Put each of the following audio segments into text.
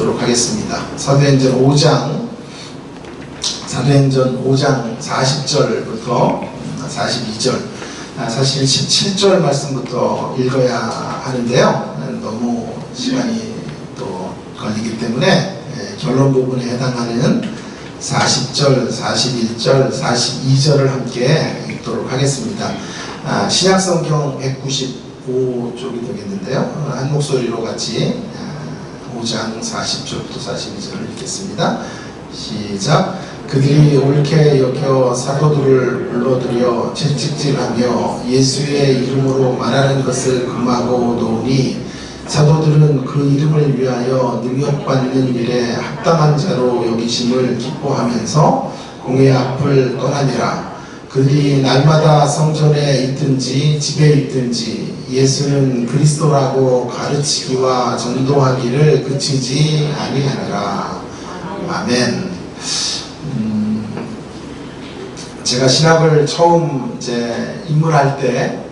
읽도록 하겠습니다. 사도행전 5장 40절부터 42절, 사실 17절 말씀부터 읽어야 하는데요. 너무 시간이 또 걸리기 때문에 결론 부분에 해당하는 40절, 41절, 42절을 함께 읽도록 하겠습니다. 신약성경 195쪽이 되겠는데요. 한 목소리로 같이 5장 40절부터 42절을 읽겠습니다. 시작. 그들이 옳게 여겨 사도들을 불러들여 채찍질하며 예수의 이름으로 말하는 것을 금하고 놓으니 사도들은 그 이름을 위하여 능력받는 일에 합당한 자로 여기심을 기뻐하면서 공회 앞을 떠나니라. 그들이 날마다 성전에 있든지 집에 있든지 예수는 그리스도라고 가르치기와 전도하기를 그치지 아니하니라. 아멘. 제가 신학을 처음 입문할 때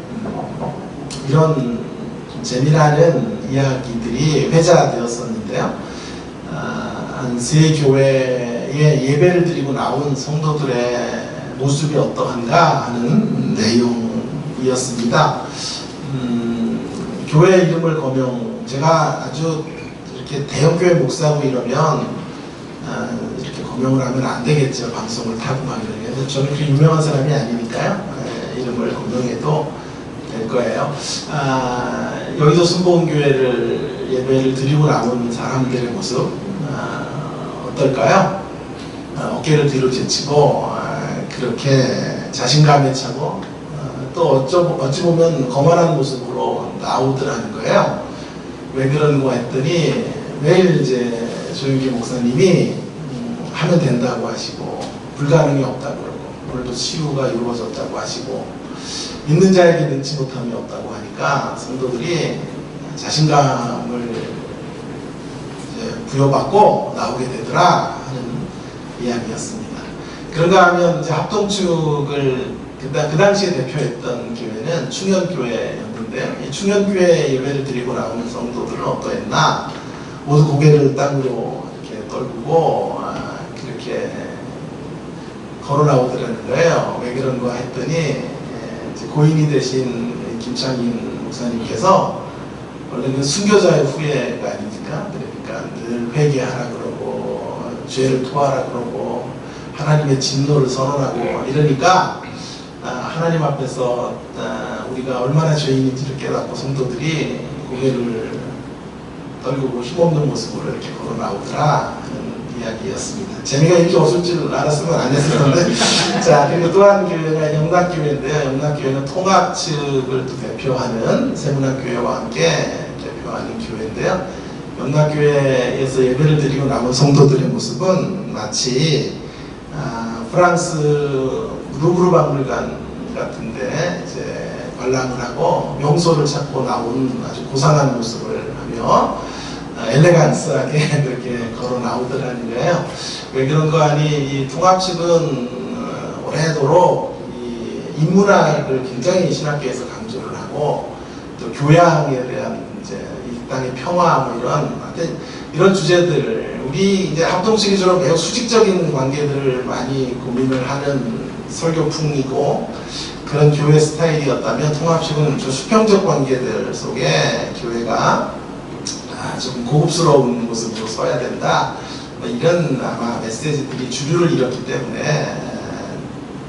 이런 재미나는 이야기들이 회자되었었는데요. 한 세 교회에 예배를 드리고 나온 성도들의 모습이 어떠한가 하는 내용이었습니다. 교회 이름을 제가 아주 이렇게 대형교회 목사고 이러면 이렇게 거명을 하면 안 되겠죠. 방송을 타고 막 이러면. 저는 그렇게 유명한 사람이 아니니까요. 이름을 거명해도 될 거예요. 여의도 순복음교회를 예배를 드리고 나온 사람들의 모습 어떨까요? 어깨를 뒤로 제치고 그렇게 자신감에 차고 또 어찌 보면 거만한 모습으로 나오더라는 거예요. 왜 그러는가 했더니 매일 조윤기 목사님이 하면 된다고 하시고 불가능이 없다고 그러고 오늘도 치유가 이루어졌다고 하시고 믿는 자에게 능치 못함이 없다고 하니까 성도들이 자신감을 부여받고 나오게 되더라 하는 이야기였습니다. 그런가 하면 합동축을 그 당시에 대표했던 교회는 충현교회였는데 이 충현교회 예배를 드리고 나오는 성도들은 어떠했나? 모두 고개를 땅으로 이렇게 떨구고 그렇게 걸어 나오더라는 거예요. 왜 그런가 했더니 고인이 되신 김창인 목사님께서 원래는 순교자의 후예가 아닙니까? 그러니까 늘 회개하라 그러고 죄를 토하라 그러고 하나님의 진노를 선언하고 이러니까 하나님 앞에서 우리가 얼마나 죄인인지를 깨닫고 성도들이 고개를 떨구고 힘없는 모습으로 이렇게 걸어 나오더라 하는 이야기였습니다. 재미가 이렇게 없을 줄 알았으면 안 했을 건데. 자, 그리고 또 한 교회가 영락교회인데요. 영락교회는 통합 측을 또 대표하는 세문학교회와 함께 대표하는 교회인데요. 영락교회에서 예배를 드리고 남은 성도들의 모습은 마치 프랑스 루브르 박물관 같은데 관람을 하고 명소를 찾고 나온 아주 고상한 모습을 하며 엘레강스하게 그렇게 걸어 나오더라는 거예요. 왜 그런 거 아니? 이 통합 측은 오래도록 이 인문학을 굉장히 신학계에서 강조를 하고 또 교양에 대한 이 땅의 평화 뭐 이런 주제들을 우리 합동식이처럼 매우 수직적인 관계들을 많이 고민을 하는 설교풍이고 그런 교회 스타일이었다면 통합식은 좀 수평적 관계들 속에 교회가 좀 고급스러운 모습으로 서야 된다. 뭐 이런 아마 메시지들이 주류를 이뤘기 때문에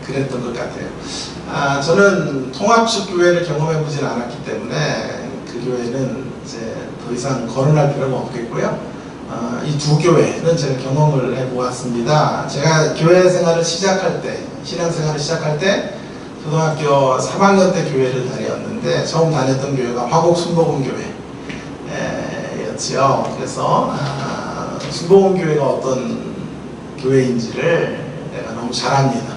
그랬던 것 같아요. 저는 통합식 교회를 경험해 보진 않았기 때문에 그 교회는 더 이상 거론할 필요가 없겠고요. 이 두 교회는 제가 경험을 해 보았습니다. 제가 교회 생활을 시작할 때, 신앙생활을 시작할 때 초등학교 3학년 때 교회를 다녔는데 처음 다녔던 교회가 화곡 순복음교회 그래서 순복음교회가 어떤 교회인지를 내가 너무 잘 압니다.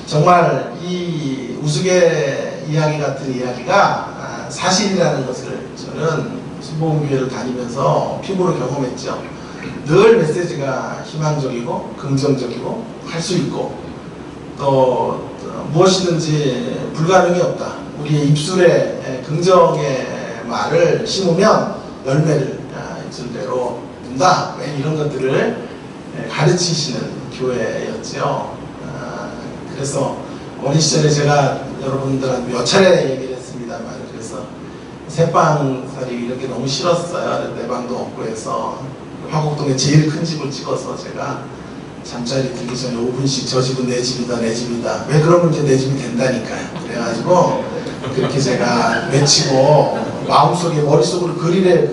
정말 이 우스개 이야기 같은 이야기가 사실이라는 것을 저는 순복음교회를 다니면서 피부로 경험했죠. 늘 메시지가 희망적이고 긍정적이고 할 수 있고 또 무엇이든지 불가능이 없다. 우리의 입술에 긍정의 말을 심으면 열매를 입술대로 본다. 이런 것들을 가르치시는 교회였죠. 그래서 어린 시절에 제가 여러분들한테 몇 차례 얘기를 했습니다만, 그래서 새방살이 이렇게 너무 싫었어요. 내 방도 없고 해서 화곡동에 제일 큰 집을 찍어서 제가 잠자리 들기 전에 5분씩 저 집은 내 집이다, 내 집이다. 왜 그러면 이제 내 집이 된다니까요. 그래가지고 그렇게 제가 외치고 마음속에 머릿속으로 그리래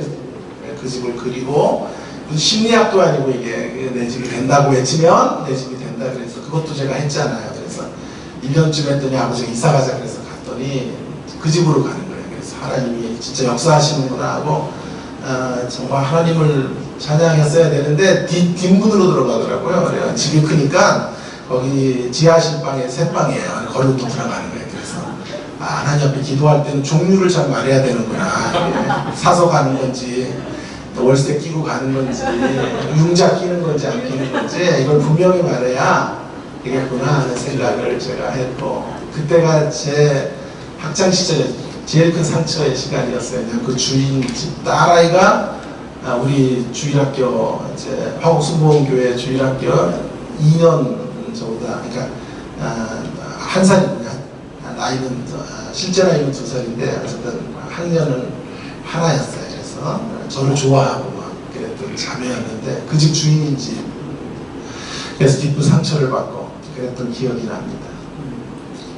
그 집을 그리고, 심리학도 아니고 이게 내 집이 된다고 외치면 내 집이 된다. 그래서 그것도 제가 했잖아요. 그래서 1년쯤 했더니 아버지가 이사 가자 그래서 갔더니 그 집으로 가는 거예요. 그래서 하나님이 진짜 역사하시는구나 하고 정말 하나님을 찬양했어야 되는데 뒷문으로 들어가더라고요. 그래요. 집이 크니까 거기 지하실방에 셋방이에요. 거기로 또 들어가는 거예요. 그래서 하나님 앞에 기도할 때는 종류를 잘 말해야 되는구나. 사서 가는 건지 또 월세 끼고 가는 건지 융자 끼는 건지 안 끼는 건지 이걸 분명히 말해야 되겠구나 하는 생각을 제가 했고, 그때가 제 학창 시절에 제일 큰 상처의 시간이었어요. 그 주인 집 딸아이가 우리 주일학교 이제 화곡순복음교회 주일학교 2년 정도다. 그러니까 한 살이군요. 나이는 실제 나이는 2살인데 어쨌든 학년은 하나였어요. 그래서 저를 좋아하고 막 그랬던 자매였는데 그 집 주인인지 그래서 깊은 상처를 받고 그랬던 기억이 납니다.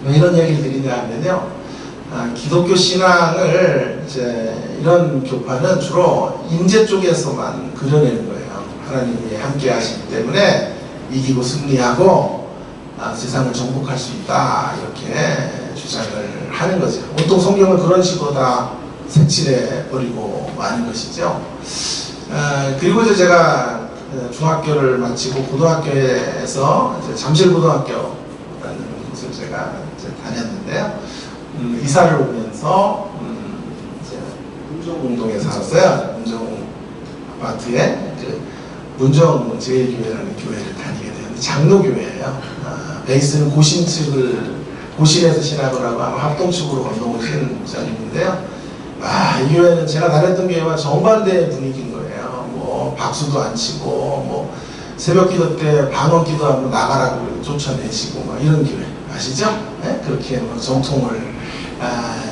왜 이런 얘기를 드리냐 하면요, 기독교 신앙을 이제 이런 교파는 주로 임재 쪽에서만 그려내는 거예요. 하나님이 함께 하시기 때문에 이기고 승리하고 세상을 정복할 수 있다 이렇게 주장을 하는 거죠. 보통 성경을 그런 식으로 다 색칠해 버리고 마는 것이죠. 그리고 이제 제가 중학교를 마치고 고등학교에서 이제 잠실고등학교라는 곳을 제가 이제 다녔는데요. 이사를 오면서 이제 문정동에 살았어요. 문정 아파트에 그 문정 제일교회라는 교회를 다니게 되었는데 장로교회예요. 베이스는 고신 측을 고신에서 신학을 하고 아마 합동 측으로 건너오신 자리인데요. 이 교회는 제가 다녔던 교회와 정반대의 분위기인 거예요. 뭐 박수도 안 치고 뭐 새벽 기도 때 방언 기도하면 나가라고 쫓아내시고 막 이런 교회 아시죠? 네? 그렇게 뭐 정통을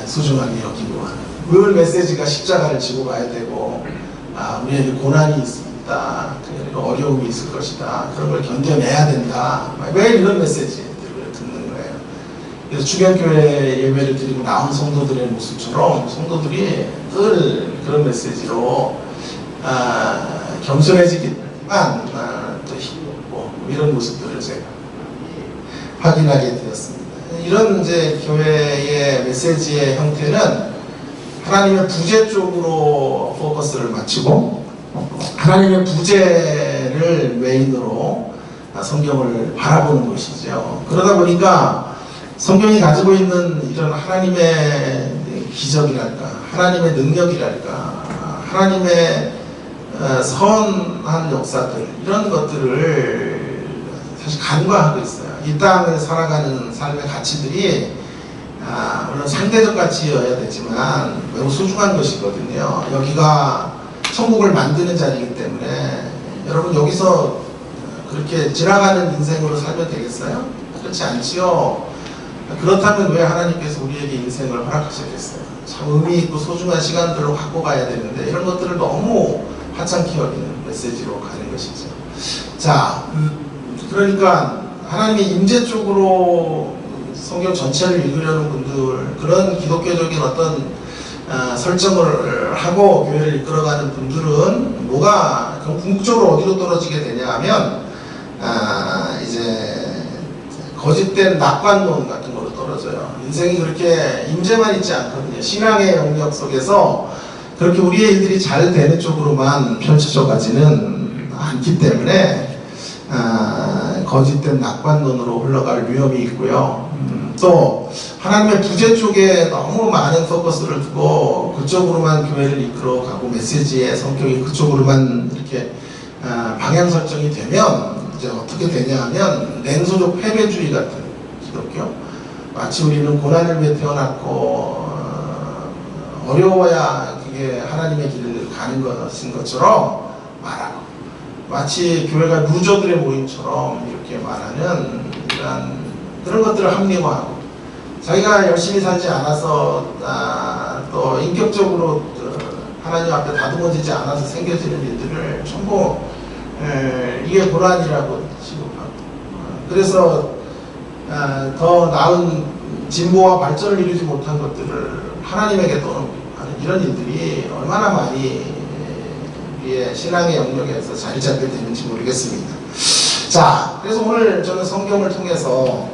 소중하게 여기고 늘 메시지가 십자가를 지고 가야 되고 우리에게 고난이 있다, 그리고 어려움이 있을 것이다, 그런 걸 견뎌내야 된다, 왜 이런 메시지들을 듣는 거예요. 그래서 주변교회 예배를 드리고 나온 성도들의 모습처럼 성도들이 늘 그런 메시지로 겸손해지기만 또 힘없고 이런 모습들을 제가 확인하게 되었습니다. 이런 이제 교회의 메시지의 형태는 하나님의 부재 쪽으로 포커스를 맞추고 하나님의 부재를 메인으로 성경을 바라보는 것이죠. 그러다 보니까 성경이 가지고 있는 이런 하나님의 기적이랄까, 하나님의 능력이랄까, 하나님의 선한 역사들, 이런 것들을 사실 간과하고 있어요. 이 땅을 살아가는 삶의 가치들이 물론 상대적 가치여야 되지만 매우 소중한 것이거든요. 여기가 천국을 만드는 자리이기 때문에 여러분 여기서 그렇게 지나가는 인생으로 살면 되겠어요? 그렇지 않지요. 그렇다면 왜 하나님께서 우리에게 인생을 허락하셨겠어요? 참 의미 있고 소중한 시간들로 갖고 가야 되는데 이런 것들을 너무 하찮게 여기는 메시지로 가는 것이죠. 자, 그러니까 하나님의 임재 쪽으로 성경 전체를 읽으려는 분들, 그런 기독교적인 어떤 설정을 하고 교회를 이끌어가는 분들은 뭐가 궁극적으로 어디로 떨어지게 되냐 하면 이제 거짓된 낙관론 같은 거로 떨어져요. 인생이 그렇게 임재만 있지 않거든요. 신앙의 영역 속에서 그렇게 우리의 일들이 잘 되는 쪽으로만 펼쳐져 가지는 않기 때문에 거짓된 낙관론으로 흘러갈 위험이 있고요. 또 하나님의 부재 쪽에 너무 많은 포커스를 두고 그쪽으로만 교회를 이끌어가고 메시지의 성격이 그쪽으로만 이렇게 방향 설정이 되면 이제 어떻게 되냐 하면 냉소적 패배주의 같은 기독교, 마치 우리는 고난을 위해 태어났고 어려워야 그게 하나님의 길을 가는 것인 것처럼 말하고 마치 교회가 루저들의 모임처럼 이렇게 말하는 그런 것들을 합리화하고, 자기가 열심히 살지 않아서 또 인격적으로 하나님 앞에 다듬어지지 않아서 생겨지는 일들을 전부 이게 고난이라고 취급하고, 그래서 더 나은 진보와 발전을 이루지 못한 것들을 하나님에게 떠넘기고 하는 이런 일들이 얼마나 많이 우리의 신앙의 영역에서 자리 잡게 되는지 모르겠습니다. 자, 그래서 오늘 저는 성경을 통해서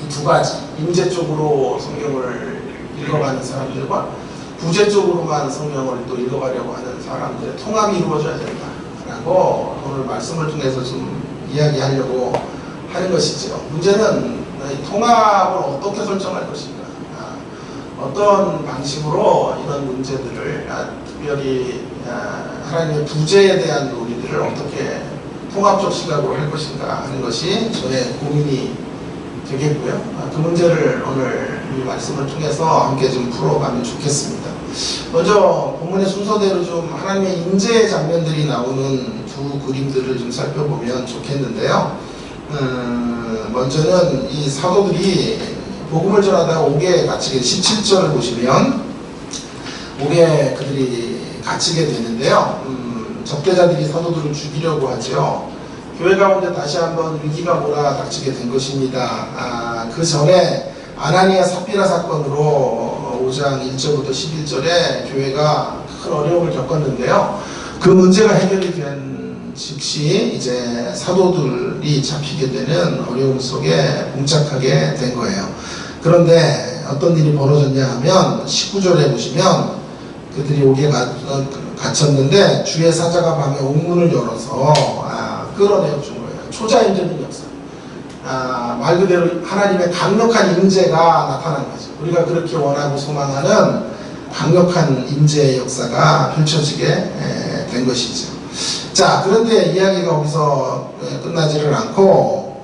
이 두 가지, 임재 쪽으로 성경을 읽어가는 사람들과 부재 쪽으로만 성경을 또 읽어가려고 하는 사람들의 통합이 이루어져야 된다라고 오늘 말씀을 통해서 좀 이야기하려고 하는 것이죠. 문제는 이 통합을 어떻게 설정할 것인가, 어떤 방식으로 이런 문제들을, 특별히 하나님의 부재에 대한 논의들을 어떻게 통합적 시각으로 할 것인가 하는 것이 저의 고민이 되겠고요. 그 문제를 오늘 이 말씀을 통해서 함께 좀 풀어가면 좋겠습니다. 먼저 본문의 순서대로 좀 하나님의 임재의 장면들이 나오는 두 그림들을 좀 살펴보면 좋겠는데요. 먼저는 이 사도들이 복음을 전하다가 옥에 갇히게, 17절을 보시면 옥에 그들이 갇히게 되는데요. 적대자들이 사도들을 죽이려고 하죠. 교회 가운데 다시 한번 위기가 몰아닥치게 된 것입니다. 그 전에 아나니아 삽비라 사건으로 5장 1절부터 11절에 교회가 큰 어려움을 겪었는데요. 그 문제가 해결이 된 즉시 이제 사도들이 잡히게 되는 어려움 속에 봉착하게 된 거예요. 그런데 어떤 일이 벌어졌냐 하면 19절에 보시면 그들이 옥에 갇혔는데 주의 사자가 밤에 옥문을 열어서 끌어내어 준 거예요. 초자연적인 역사. 말 그대로 하나님의 강력한 임재가 나타난 거죠. 우리가 그렇게 원하고 소망하는 강력한 임재의 역사가 펼쳐지게 된 것이죠. 자, 그런데 이야기가 거기서 끝나지를 않고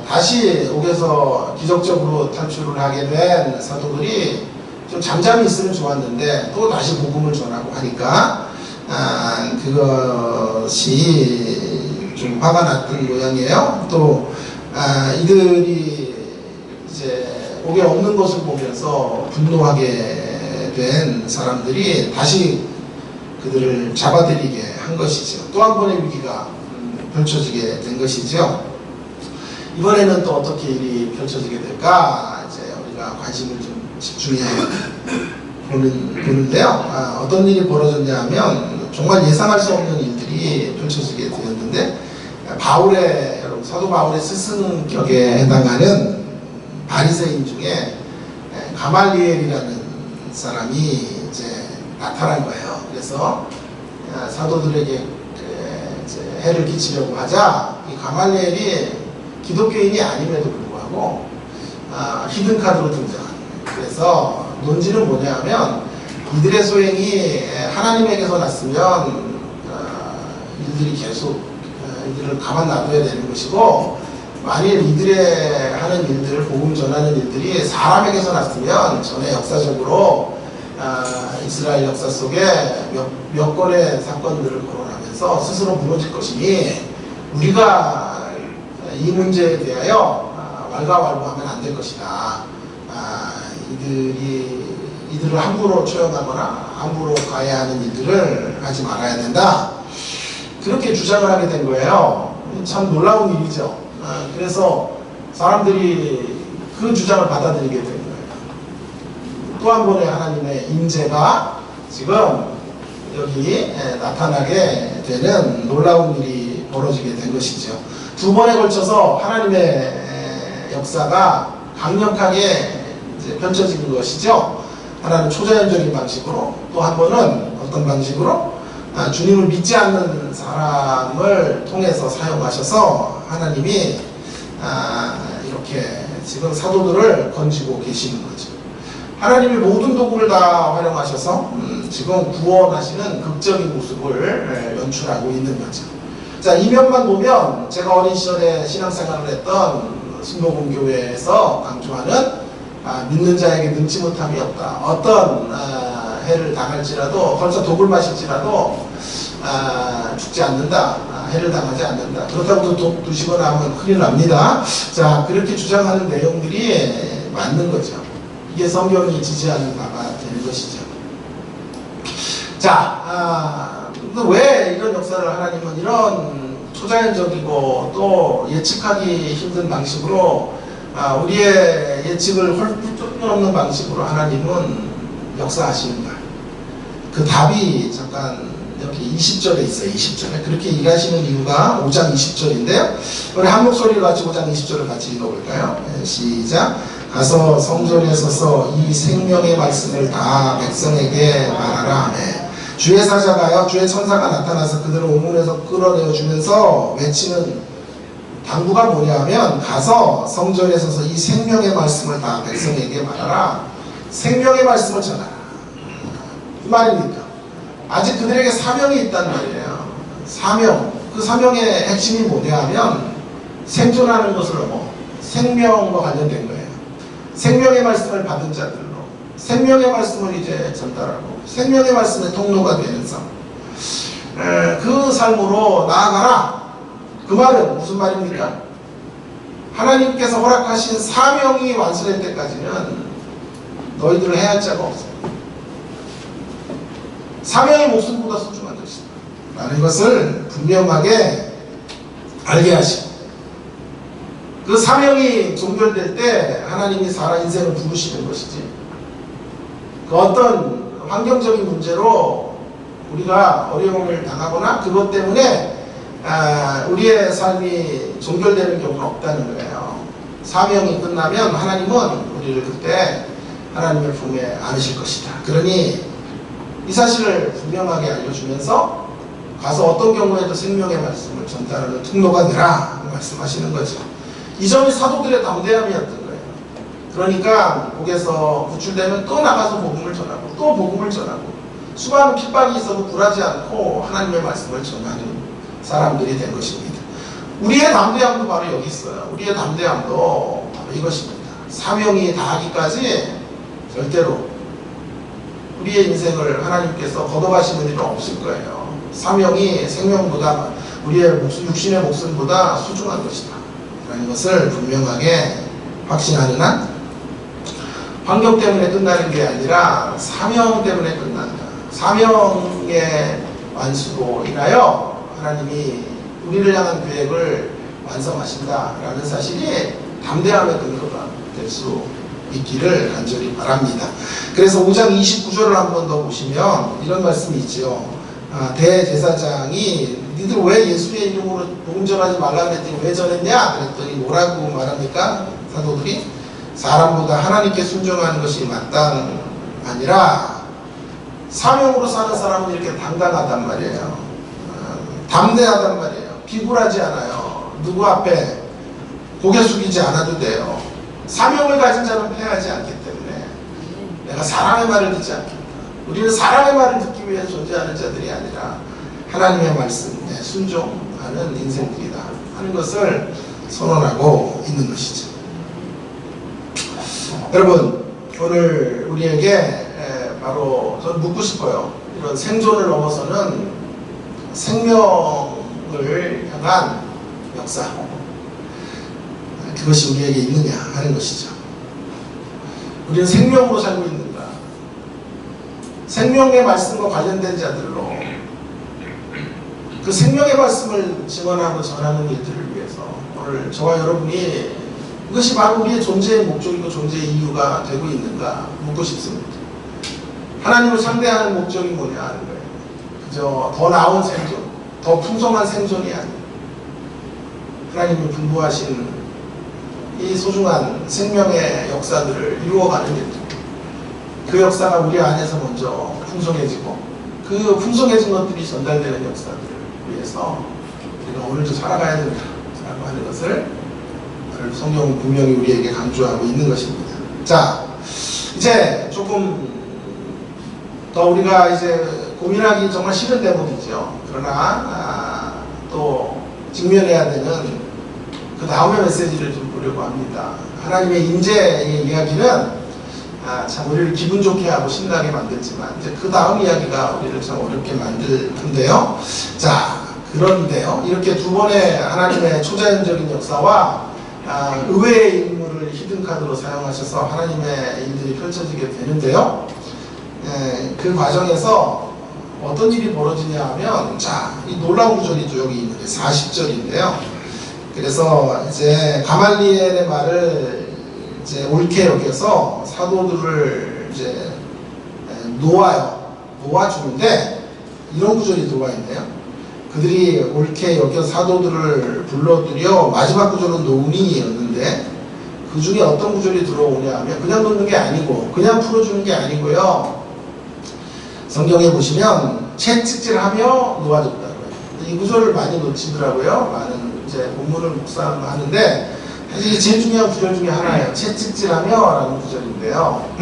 다시 옥에서 기적적으로 탈출을 하게 된 사도들이 좀 잠잠히 있으면 좋았는데 또 다시 복음을 전하고 하니까 그것이 좀 화가 났던 모양이에요. 또 이들이 이제 옥에 없는 것을 보면서 분노하게 된 사람들이 다시 그들을 잡아들이게 한 것이죠. 또 한 번의 위기가 펼쳐지게 된 것이죠. 이번에는 또 어떻게 일이 펼쳐지게 될까 이제 우리가 관심을 좀 집중해 보는데요. 어떤 일이 벌어졌냐 하면 정말 예상할 수 없는 일들이 펼쳐지게 되었는데, 여러분 사도 바울의 스승격에 해당하는 바리새인 중에 가말리엘이라는 사람이 이제 나타난 거예요. 그래서 사도들에게 이제 해를 끼치려고 하자 이 가말리엘이 기독교인이 아님에도 불구하고 히든카드로 등장합니다. 그래서 논지는 뭐냐 하면 이들의 소행이 하나님에게서 났으면 이들이 계속 이들을 가만 놔둬야 되는 것이고, 만일 이들의 하는 일들, 복음 전하는 일들이 사람에게서 났으면 전에 역사적으로 이스라엘 역사 속에 몇 건의 사건들을 거론하면서 스스로 무너질 것이니 우리가 이 문제에 대하여 왈가왈부하면 안 될 것이다. 이들을 함부로 처형하거나 함부로 가해하는 일들을 하지 말아야 된다. 그렇게 주장을 하게 된 거예요. 참 놀라운 일이죠. 그래서 사람들이 그 주장을 받아들이게 된 거예요. 또 한 번의 하나님의 임재가 지금 여기 나타나게 되는 놀라운 일이 벌어지게 된 것이죠. 두 번에 걸쳐서 하나님의 역사가 강력하게 이제 펼쳐지는 것이죠. 하나는 초자연적인 방식으로, 또 한 번은 어떤 방식으로 주님을 믿지 않는 사람을 통해서 사용하셔서 하나님이 이렇게 지금 사도들을 건지고 계시는 거죠. 하나님이 모든 도구를 다 활용하셔서 지금 구원하시는 극적인 모습을 연출하고 있는 거죠. 자, 이면만 보면 제가 어린 시절에 신앙생활을 했던 순복음교회에서 강조하는 믿는 자에게 능치 못함이 없다. 어떤 해를 당할지라도, 벌써 독을 마실지라도 죽지 않는다, 해를 당하지 않는다. 그렇다고 독 드시거나 하면 큰일 납니다. 자, 그렇게 주장하는 내용들이 맞는 거죠. 이게 성경이 지지하는 바가 되는 것이죠. 자, 왜 이런 역사를 하나님은 이런 초자연적이고 또 예측하기 힘든 방식으로 우리의 예측을 헐 뛰어넘는 방식으로 하나님은 역사하시는가? 그 답이 잠깐 여기 20절에 있어요. 20절에 그렇게 얘기하시는 이유가 5장 20절인데요. 우리 한 목소리로 같이 5장 20절을 같이 읽어볼까요? 네, 시작. 가서 성전에 서서 이 생명의 말씀을 다 백성에게 말하라. 네. 주의 사자가요, 주의 천사가 나타나서 그들을 오문에서 끌어내어 주면서 외치는 당부가 뭐냐면, 가서 성전에 서서 이 생명의 말씀을 다 백성에게 말하라. 생명의 말씀을 전하라. 그 말입니까? 아직 그들에게 사명이 있단 말이에요. 사명. 그 사명의 핵심이 뭐냐 하면 생존하는 것으로 생명과 관련된 거예요. 생명의 말씀을 받은 자들로 생명의 말씀을 이제 전달하고 생명의 말씀의 통로가 되는 삶. 그 삶으로 나아가라. 그 말은 무슨 말입니까? 하나님께서 허락하신 사명이 완수될 때까지는 너희들은 해야 할 자가 없어요. 사명이 목숨보다 소중한 것이다 라는 것을 분명하게 알게 하시고, 그 사명이 종결될 때 하나님이 살아 인생을 부르시는 것이지, 그 어떤 환경적인 문제로 우리가 어려움을 당하거나 그것 때문에 우리의 삶이 종결되는 경우는 없다는 거예요. 사명이 끝나면 하나님은 우리를 그때 하나님의 품에 안으실 것이다. 그러니 이 사실을 분명하게 알려주면서 가서 어떤 경우에도 생명의 말씀을 전달하는 통로가 되라 말씀하시는 거죠. 이 점이 사도들의 담대함이었던 거예요. 그러니까 복에서 구출되면 또 나가서 복음을 전하고 또 복음을 전하고 수많은 핍박이 있어도 굴하지 않고 하나님의 말씀을 전하는 사람들이 된 것입니다. 우리의 담대함도 바로 여기 있어요. 우리의 담대함도 바로 이것입니다. 사명이 다하기까지 절대로 우리의 인생을 하나님께서 걷어가시는 일은 없을 거예요. 사명이 생명보다, 우리의 육신의 목숨보다 소중한 것이다 라는 것을 분명하게 확신하는 한, 환경 때문에 끝나는 게 아니라 사명 때문에 끝난다. 사명의 완수로 인하여 하나님이 우리를 향한 계획을 완성하신다 라는 사실이 담대함의 근거가 될 수 있기를 간절히 바랍니다. 그래서 5장 29절을 한 번 더 보시면 이런 말씀이 있죠. 대제사장이 니들 왜 예수의 이름으로 복음 전하지 말라 그랬더니 왜 전했냐? 그랬더니 뭐라고 말합니까? 사도들이 사람보다 하나님께 순종하는 것이 마땅 아니라 사명으로 사는 사람은 이렇게 당당하단 말이에요. 담대하단 말이에요. 비굴하지 않아요. 누구 앞에 고개 숙이지 않아도 돼요. 사명을 가진 자는 패하지 않기 때문에 내가 사람의 말을 듣지 않겠다. 우리는 사람의 말을 듣기 위해 존재하는 자들이 아니라 하나님의 말씀에 순종하는 인생들이다 하는 것을 선언하고 있는 것이죠. 여러분, 오늘 우리에게 바로 저는 묻고 싶어요. 이런 생존을 넘어서는 생명을 향한 역사, 그것이 우리에게 있느냐 하는 것이죠. 우리는 생명으로 살고 있는가? 생명의 말씀과 관련된 자들로 그 생명의 말씀을 증언하고 전하는 일들을 위해서 오늘 저와 여러분이 이것이 바로 우리의 존재의 목적이고 존재의 이유가 되고 있는가 묻고 싶습니다. 하나님을 상대하는 목적이 뭐냐 하는 거예요. 그저 더 나은 생존, 더 풍성한 생존이 아니에요. 하나님이 분부하신 이 소중한 생명의 역사들을 이루어가는 일들, 그 역사가 우리 안에서 먼저 풍성해지고 그 풍성해진 것들이 전달되는 역사들을 위해서 우리가 오늘도 살아가야 된다라고 하는 것을 성경은 분명히 우리에게 강조하고 있는 것입니다. 자, 이제 조금 더 우리가 이제 고민하기 정말 싫은 대목이죠. 그러나 또 직면해야 되는 그 다음의 메시지를 좀 보려고 합니다. 하나님의 임재의 이야기는 참 우리를 기분 좋게 하고 신나게 만들지만 이제 그 다음 이야기가 우리를 참 어렵게 만들 텐데요. 자, 그런데요, 이렇게 두 번의 하나님의 초자연적인 역사와 의외의 인물을 히든카드로 사용하셔서 하나님의 일들이 펼쳐지게 되는데요. 그 과정에서 어떤 일이 벌어지냐 하면, 자, 이 놀라운 구절이죠. 여기 있는 게 40절인데요. 그래서 이제 가말리엘의 말을 이제 옳게 여겨서 사도들을 이제 놓아주는데, 이런 구절이 들어와 있네요. 그들이 옳게 여겨 사도들을 불러들여, 마지막 구절은 놓으니였는데, 그 중에 어떤 구절이 들어오냐 하면, 그냥 놓는 게 아니고, 그냥 풀어주는 게 아니고요. 성경에 보시면 채찍질하며 놓아줬다고요. 이 구절을 많이 놓치더라고요. 많은 이제 본문을 묵상하는데, 사실 제일 중요한 구절 중에 하나예요. 채찍질하며라는 구절인데요.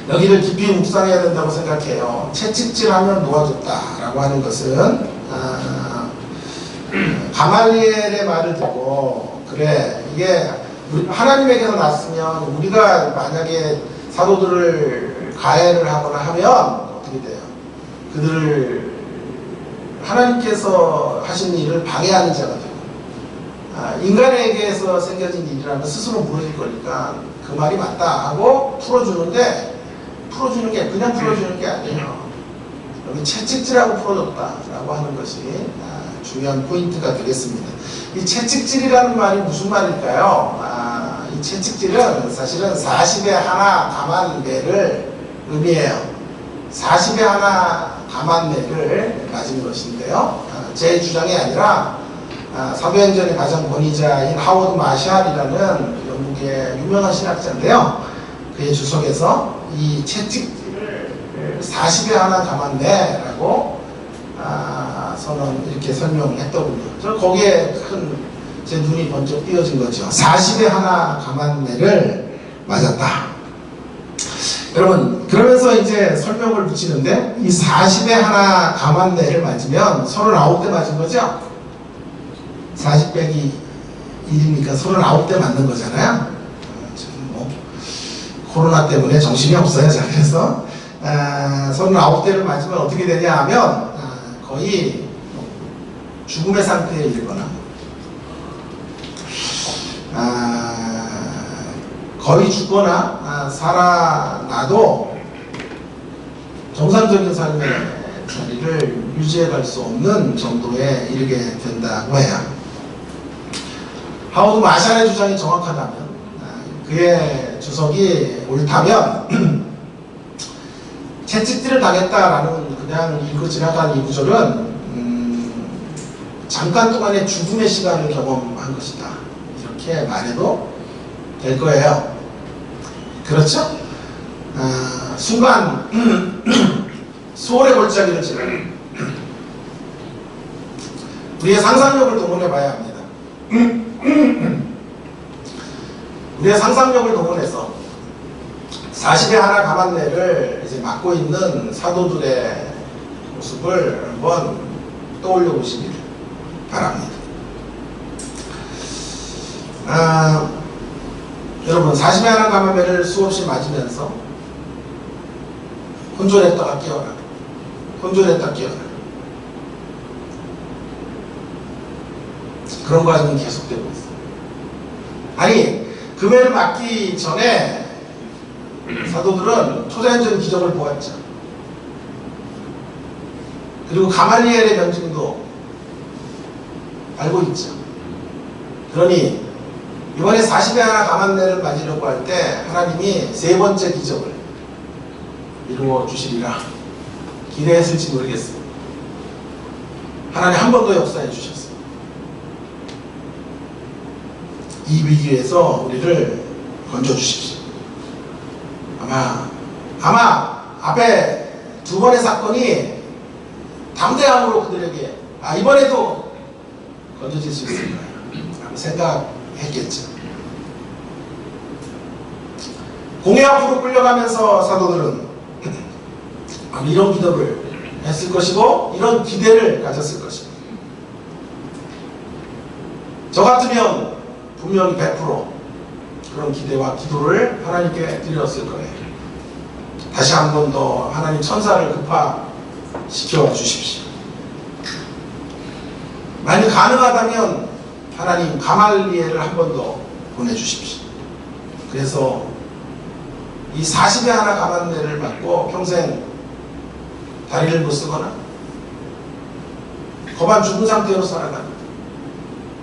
여기를 깊이 묵상해야 된다고 생각해요. 채찍질하며 놓아줬다라고 하는 것은 가말리엘의 말을 듣고, 그래, 이게 하나님에게서 났으면 우리가 만약에 사도들을 가해를 하거나 하면 어떻게 돼요? 그들을 하나님께서 하신 일을 방해하는 자가 되고, 인간에게서 생겨진 일이라면 스스로 무너질 거니까 그 말이 맞다 하고 풀어주는데, 풀어주는 게 그냥 풀어주는 게 아니에요. 여기 채찍질하고 풀어줬다라고 하는 것이 중요한 포인트가 되겠습니다. 이 채찍질이라는 말이 무슨 말일까요? 이 채찍질은 사실은 40에 하나 감한매를 의미해요. 40에 하나 감한매를 가진 것인데요. 제 주장이 아니라 사도행전의 가장 권위자인 하워드 마샬이라는 영국의 유명한 신학자인데요. 그의 주석에서 이 채찍질을 40에 하나 감한매라고 이렇게 설명했더군요. 저 거기에 제 눈이 번쩍 띄어진 거죠. 40에 하나 감한매를 맞았다. 여러분, 그러면서 이제 설명을 붙이는데, 이 40에 하나 감한매를 맞으면 39대 맞은 거죠? 40 빼기 1이니까 39대 맞는 거잖아요. 지금 뭐 코로나 때문에 정신이 없어요. 자, 그래서 39대를 맞으면 어떻게 되냐 하면 거의 죽음의 상태에 이르거나 거의 죽거나 살아나도 정상적인 삶의 자리를 유지해 갈 수 없는 정도에 이르게 된다고 해요. 하워드 마샬의 주장이 정확하다면, 그의 주석이 옳다면 채찍질을 당했다라는 그냥 읽고 지나간 이 구절은 잠깐 동안의 죽음의 시간을 경험한 것이다, 이렇게 말해도 될 거예요. 그렇죠? 순간 수월의 골짜기를 지나는, 우리의 상상력을 동원해 봐야 합니다. 우리의 상상력을 동원해서 40에 하나 감한매를 이제 맡고 있는 사도들의 모습을 한번 떠올려 보시길 바랍니다. 여러분, 40에 하나 감한매를 수없이 맞으면서 혼존했다가 깨어나, 혼존했다가 깨어나, 그런 과정이 계속되고 있어요. 아니, 그 매를 맞기 전에 사도들은 초자연적인 기적을 보았죠. 그리고 가말리엘의 명증도 알고 있죠. 그러니 이번에 40에 하나 감한매를 맞으려고 할 때 하나님이 세 번째 기적을 이루어 주시리라 기대했을지 모르겠어요. 하나님 한 번 더 역사해 주셨어요. 이 위기에서 우리를 건져 주십시오. 아마 앞에 두 번의 사건이 담대함으로 그들에게 이번에도 건져질 수 있을 거예요 라고 생각했겠죠. 공회 앞으로 끌려가면서 사도들은 이런 기도를 했을 것이고 이런 기대를 가졌을 것입니다. 저 같으면 분명히 100% 그런 기대와 기도를 하나님께 드렸을 거예요. 다시 한 번 더 하나님 천사를 급파시켜 주십시오. 만약 가능하다면 하나님 가말리엘을 한 번 더 보내주십시오. 그래서 이 40에 하나 가만내를 받고 평생 다리를 못 쓰거나 거반 죽은 상태로 살아가는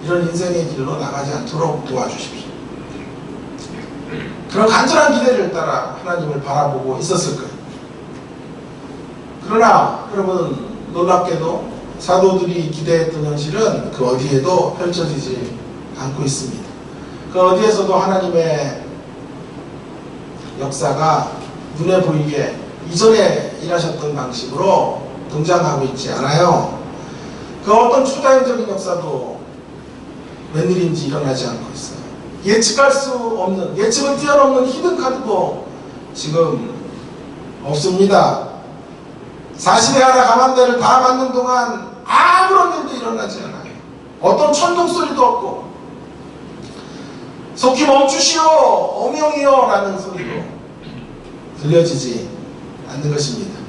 이런 인생의 길로 나가지 않도록 도와주십시오. 그런 간절한 기대를 따라 하나님을 바라보고 있었을 거예요. 그러나 여러분 놀랍게도 사도들이 기대했던 현실은 그 어디에도 펼쳐지지 않고 있습니다. 그 어디에서도 하나님의 역사가 눈에 보이게 이전에 일하셨던 방식으로 등장하고 있지 않아요. 그 어떤 초자연적인 역사도 웬일인지 일어나지 않고 있어요. 예측할 수 없는, 예측을 뛰어넘는 히든카드도 지금 없습니다. 40에 하나 가만대를 다 맞는 동안 아무런 일도 일어나지 않아요. 어떤 천둥 소리도 없고 속히 멈추시오 어명이요 라는 소리도 들려지지 않는 것입니다.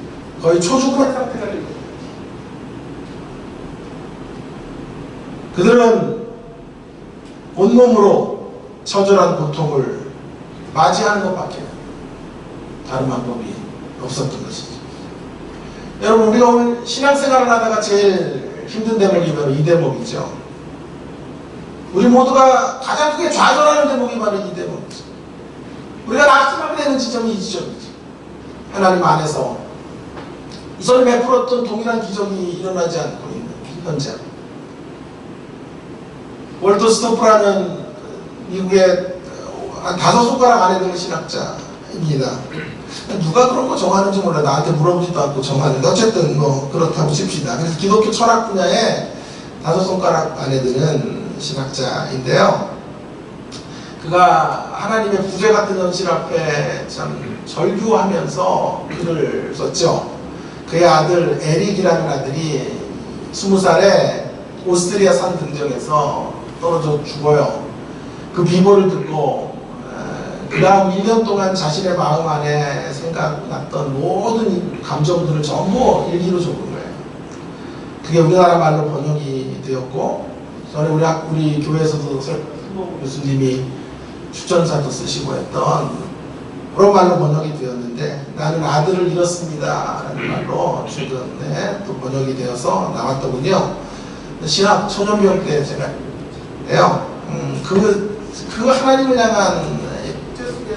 거의 초죽음의 상태가 됩니다. 그들은 온몸으로 처절한 고통을 맞이하는 것밖에 다른 방법이 없었던 것이죠. 여러분 우리가 오늘 신앙생활을 하다가 제일 힘든 대목이 바로 이 대목이죠. 우리 모두가 가장 크게 좌절하는 대목이 바로 이 대목이죠. 우리가 낙심하게 되는 지점이 이 지점이죠. 하나님 안에서 이전에 베풀었던 동일한 기적이 일어나지 않고 있는 현재. 월터 스토프라는 미국의 한 5손가락 안에 드는 신학자입니다. 누가 그런 거 정하는지 몰라. 나한테 물어보지도 않고 정하는데 어쨌든 뭐 그렇다고 칩시다. 그래서 기독교 철학 분야에 5손가락 안에 드는 신학자인데요. 그가 하나님의 부재 같은 현실 앞에 참 절규하면서 글을 썼죠. 그의 아들 에릭이라는 아들이 20살에 오스트리아 산 등정에서 떨어져 죽어요. 그 비보를 듣고 그 다음 1년 동안 자신의 마음 안에 생각났던 모든 감정들을 전부 일기로 적은 거예요. 그게 우리나라 말로 번역이 되었고, 전에 우리 교회에서도 설모 교수님이 추천사도 쓰시고 했던 그런 말로 번역이 되었는데, 나는 아들을 잃었습니다 라는 말로 최근에 또 번역이 되어서 나왔더군요. 신학 초년병 때 제가 했는데요. 그 하나님을 향한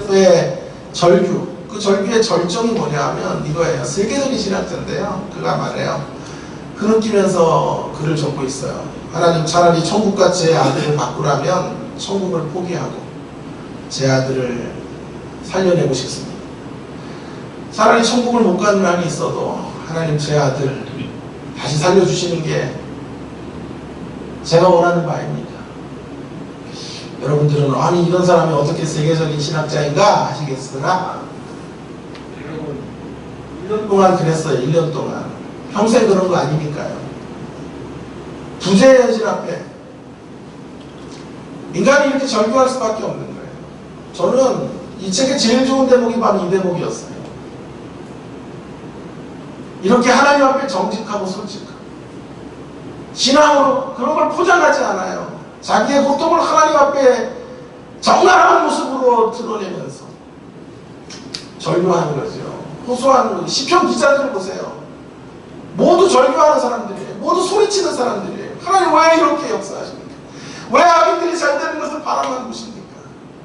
의 절규, 그 절규의 절정이 뭐냐 하면 이거예요. 세계적인 신학자인데요. 그가 말해요. 그 느끼면서 글을 적고 있어요. 하나님, 차라리 천국과 제 아들을 바꾸라면 천국을 포기하고 제 아들을 살려내고 싶습니다. 차라리 천국을 못 가는 한이 있어도 하나님, 제 아들 다시 살려주시는 게 제가 원하는 바입니다. 여러분들은 아니 이런 사람이 어떻게 세계적인 신학자인가 하시겠으나, 여러분 1년 동안 그랬어요. 1년 동안 평생 그런 거 아니니까요. 부재의 현실 앞에 인간이 이렇게 절규할 수밖에 없는 거예요. 저는 이 책의 제일 좋은 대목이 바로 이 대목이었어요. 이렇게 하나님 앞에 정직하고 솔직하고 신앙으로 그런 걸 포장하지 않아요. 자기의 고통을 하나님 앞에 적나라한 모습으로 드러내면서 절규하는 거죠. 호소하는 거죠. 시편 기자들 보세요. 모두 절규하는 사람들이에요. 모두 소리치는 사람들이에요. 하나님 왜 이렇게 역사하십니까? 왜 악인들이 잘 되는 것을 바라만 보십니까?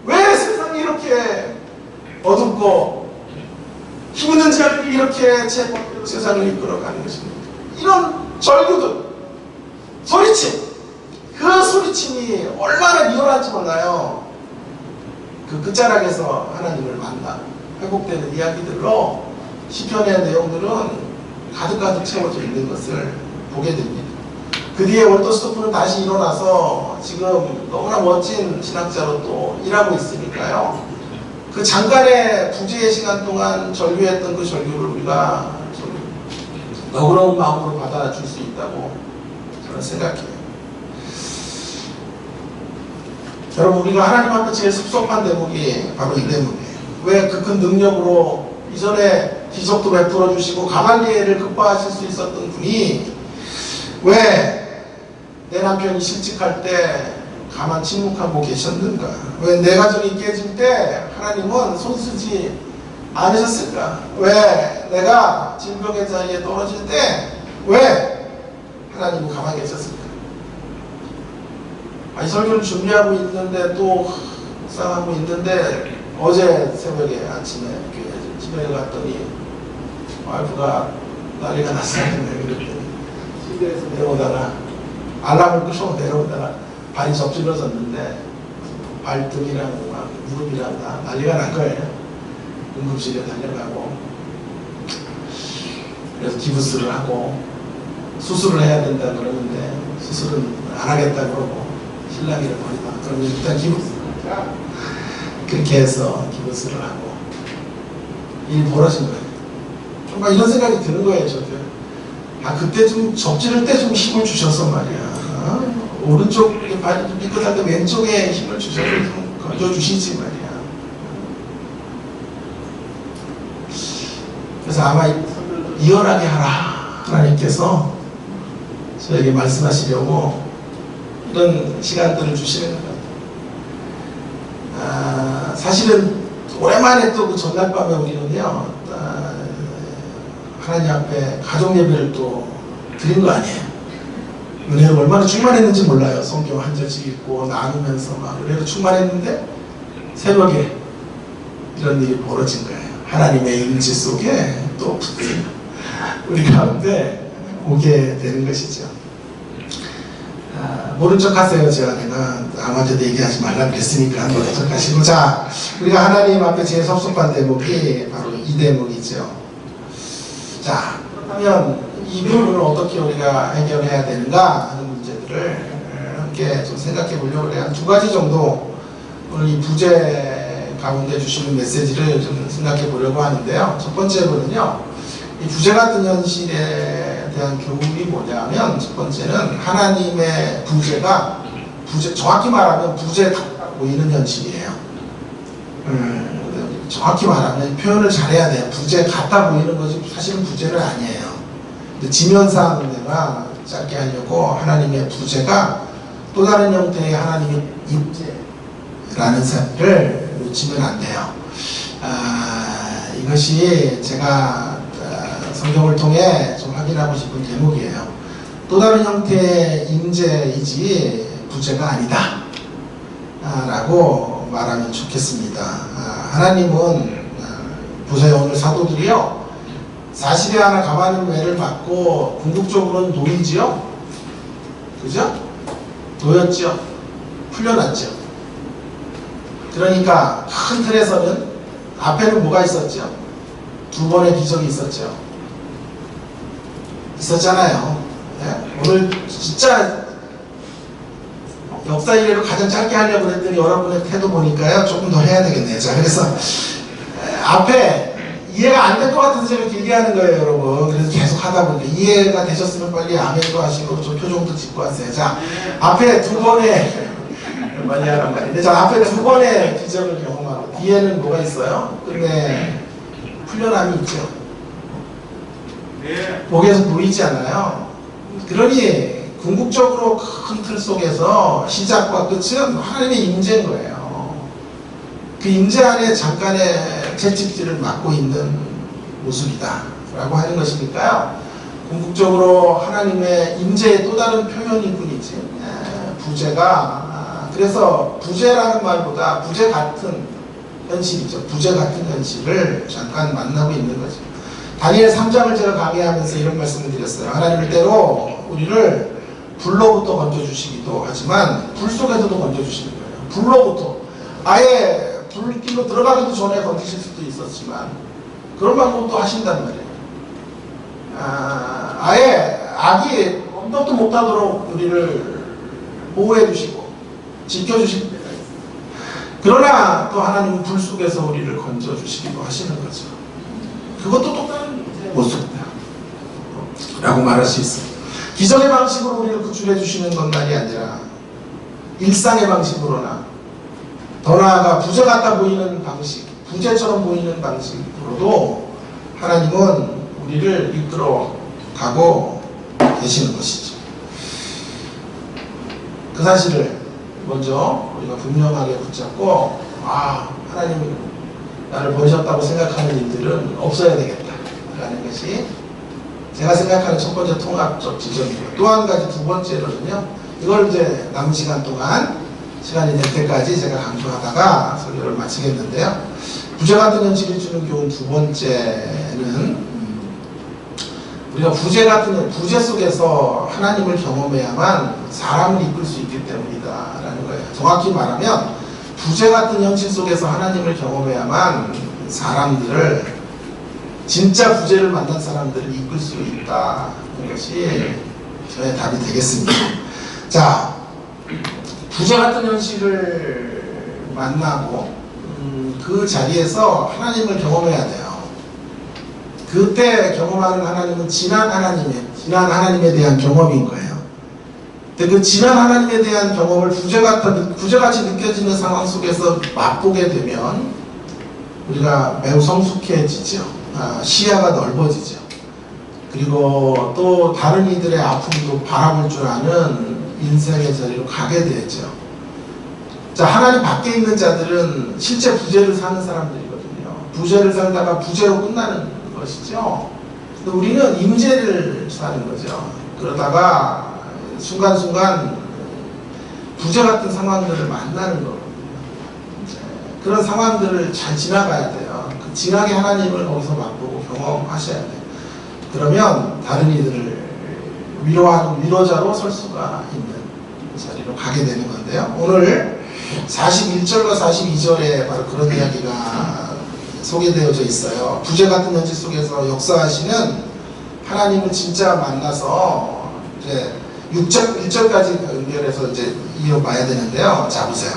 왜 세상이 이렇게 어둡고 힘있는 자들이 이렇게 세상을 이끌어가는 것입니까? 이런 절규들, 소리침, 그 소리침이 얼마나 리얼한지 몰라요. 그 끝자락에서 하나님을 만나 회복되는 이야기들로 시편의 내용들은 가득가득 채워져 있는 것을 보게 됩니다. 그 뒤에 월터 스토프는 다시 일어나서 지금 너무나 멋진 신학자로 또 일하고 있으니까요. 그 잠깐의 부재의 시간 동안 절규했던 그 절규를 우리가 좀 너그러운 마음으로 받아줄 수 있다고 저는 생각해요. 여러분, 우리가 하나님 앞에 제일 섭섭한 대목이 바로 이 대목이에요. 왜 그 큰 능력으로 이전에 기적도 베풀어 주시고 가말리엘을 급파하실 수 있었던 분이 왜 내 남편이 실직할 때 가만 침묵하고 계셨는가? 왜 내 가정이 깨질 때 하나님은 손쓰지 않으셨을까? 왜 내가 질병의 자리에 떨어질 때 왜 하나님은 가만히 계셨을까? 이 설교를 준비하고 있는데 또 묵상하고 있는데 어제 새벽에 아침에 집에 갔더니 와이프가 난리가 났어요. 그랬더니 침대에서 내려오다가 알람을 끄고 내려오다가 발이 접질러졌는데 발등이랑 막 무릎이랑 다 난리가 난 거예요. 응급실에 달려가고 그래서 기부스를 하고 수술을 해야 된다 그러는데 수술은 안 하겠다 그러고 신랑이를 버리다 그러면 일단 기부스를 하자. 그렇게 해서 기부스를 하고 일이 벌어진 거예요. 정말 이런 생각이 드는 거예요. 저도 그때 좀 접지를 때 좀 힘을 주셔서 말이야. 오른쪽 발이 좀 삐끗할 때 왼쪽에 힘을 주셔서 좀 건져주시지 말이야. 그래서 아마 이어나게 하라 하나님께서 저에게 말씀하시려고 이런 시간들을 주시는 것 같아요. 사실은 오랜만에 또 그 전날 밤에 우리는요 하나님 앞에 가족 예배를 또 드린 거 아니에요. 은혜로 얼마나 충만했는지 몰라요. 성경 한 절씩 읽고 나누면서 막 은혜로 충만했는데 새벽에 이런 일이 벌어진 거예요. 하나님의 임재 속에 또 우리 가운데 오게 되는 것이죠. 모른 척 하세요. 내가 아무한테도 얘기하지 말라 그랬으니까 모른 척 하시고. 자, 우리가 하나님 앞에 제일 섭섭한 대목이 바로 이 대목이죠. 자, 그렇다면 이 부분을 어떻게 우리가 해결해야 되는가 하는 문제들을 함께 좀 생각해 보려고 해요. 한 두 가지 정도 오늘 이 부재 가운데 주시는 메시지를 좀 생각해 보려고 하는데요. 첫 번째로는요, 이 부재 같은 현실에 대한 교훈이 뭐냐면, 첫 번째는 하나님의 부재가 정확히 말하면 부재 같아 보이는 현실이에요. 정확히 말하면 표현을 잘해야 돼요. 부재 같아 보이는 거지 사실은 부재는 아니에요. 지면상내가 짧게 하려고 하나님의 부재가 또 다른 형태의 하나님의 임재라는 사실을 놓치면 안 돼요. 이것이 제가 성경을 통해 좀 확인하고 싶은 대목이에요. 또 다른 형태의 임재이지 부재가 아니다 라고 말하면 좋겠습니다. 하나님은 보세요. 오늘 사도들이요, 40에 하나 가만히 매를 받고 궁극적으로는 도이지요? 그죠? 도였죠? 풀려났죠? 그러니까 큰 틀에서는 앞에는 뭐가 있었죠? 두 번의 기적이 있었죠? 있었잖아요. 네? 오늘 진짜 역사 이래로 가장 짧게 하려고 했더니 여러분의 태도 보니까요 조금 더 해야 되겠네요. 자, 그래서 앞에 이해가 안 될 것 같아서 제가 길게 하는 거예요, 여러분. 그래서 계속 하다 보니까 이해가 되셨으면 빨리 아멘도 하시고 좀 표정도 짓고 하세요. 자, 앞에 두 번의 많이 하란 말인데, 자, 앞에 두 번의 기적을 경험하고 뒤에는 뭐가 있어요? 끝내 풀려남이 있죠. 목에서 보이지 않아요. 그러니 궁극적으로 큰 틀 속에서 시작과 끝은 하나님의 임재인 거예요. 그 임재 안에 잠깐의 채찍질을 맡고 있는 모습이다 라고 하는 것이니까요, 궁극적으로 하나님의 임재의 또 다른 표현일 뿐이지 부재가, 그래서 부재라는 말보다 부재 같은 현실이죠. 부재 같은 현실을 잠깐 만나고 있는 거죠. 다니엘 3장을 제가 강의하면서 이런 말씀을 드렸어요. 하나님은 때로 우리를 불로부터 건져주시기도 하지만 불 속에서도 건져주시는 거예요. 불로부터 아예 불길로 들어가기도 전에 건지실 수도 있었지만 그런 방법도 하신단 말이에요. 아예 악이 언덕도 못하도록 우리를 보호해 주시고 지켜주실 때가 있어요. 그러나 또 하나님은 불 속에서 우리를 건져주시기도 하시는 거죠. 그것도 또 다른 모습이다 라고 말할 수 있어요. 기적의 방식으로 우리를 구출해 주시는 것만이 아니라 일상의 방식으로나 더 나아가 부재 같아 보이는 방식, 부재처럼 보이는 방식으로도 하나님은 우리를 이끌어 가고 계시는 것이죠. 그 사실을 먼저 우리가 분명하게 붙잡고, 하나님이 나를 버리셨다고 생각하는 일들은 없어야 되겠다라는 것이 제가 생각하는 첫 번째 통합적 지점이고요. 또 한 가지, 두 번째로는요, 이걸 이제 남은 시간 동안 시간이 될 때까지 제가 강조하다가 설교를 마치겠는데요. 부재 같은 현실이 주는 교훈 두 번째는, 우리가 부재 속에서 하나님을 경험해야만 사람을 이끌 수 있기 때문이다라는 거예요. 정확히 말하면 부재 같은 현실 속에서 하나님을 경험해야만 사람들을, 진짜 부재를 만난 사람들을 이끌 수 있다는 것이 저의 답이 되겠습니다. 자, 부재 같은 현실을 만나고 그 자리에서 하나님을 경험해야 돼요. 그때 경험하는 하나님은 지난 하나님에 대한 경험인 거예요. 근데 그 지난 하나님에 대한 경험을 부재같이 느껴지는 상황 속에서 맛보게 되면 우리가 매우 성숙해지죠. 시야가 넓어지죠. 그리고 또 다른 이들의 아픔도 바라볼 줄 아는 인생의 자리로 가게 되죠. 자, 하나님 밖에 있는 자들은 실제 부재를 사는 사람들이거든요. 부재를 살다가 부재로 끝나는 것이죠. 근데 우리는 임재를 사는 거죠. 그러다가 순간순간 부재 같은 상황들을 만나는 거거든요. 그런 상황들을 잘 지나가야 돼요. 그 지나게 하나님을 거기서 맛보고 경험하셔야 돼요. 그러면 다른 이들을 위로하는 위로자로 설 수가 있는 자리로 가게 되는 건데요. 오늘 41절과 42절에 바로 그런 이야기가 소개되어져 있어요. 부재 같은 현실 속에서 역사하시는 하나님을 진짜 만나서 이제 1절까지 연결해서 이제 이어봐야 되는데요. 자, 보세요.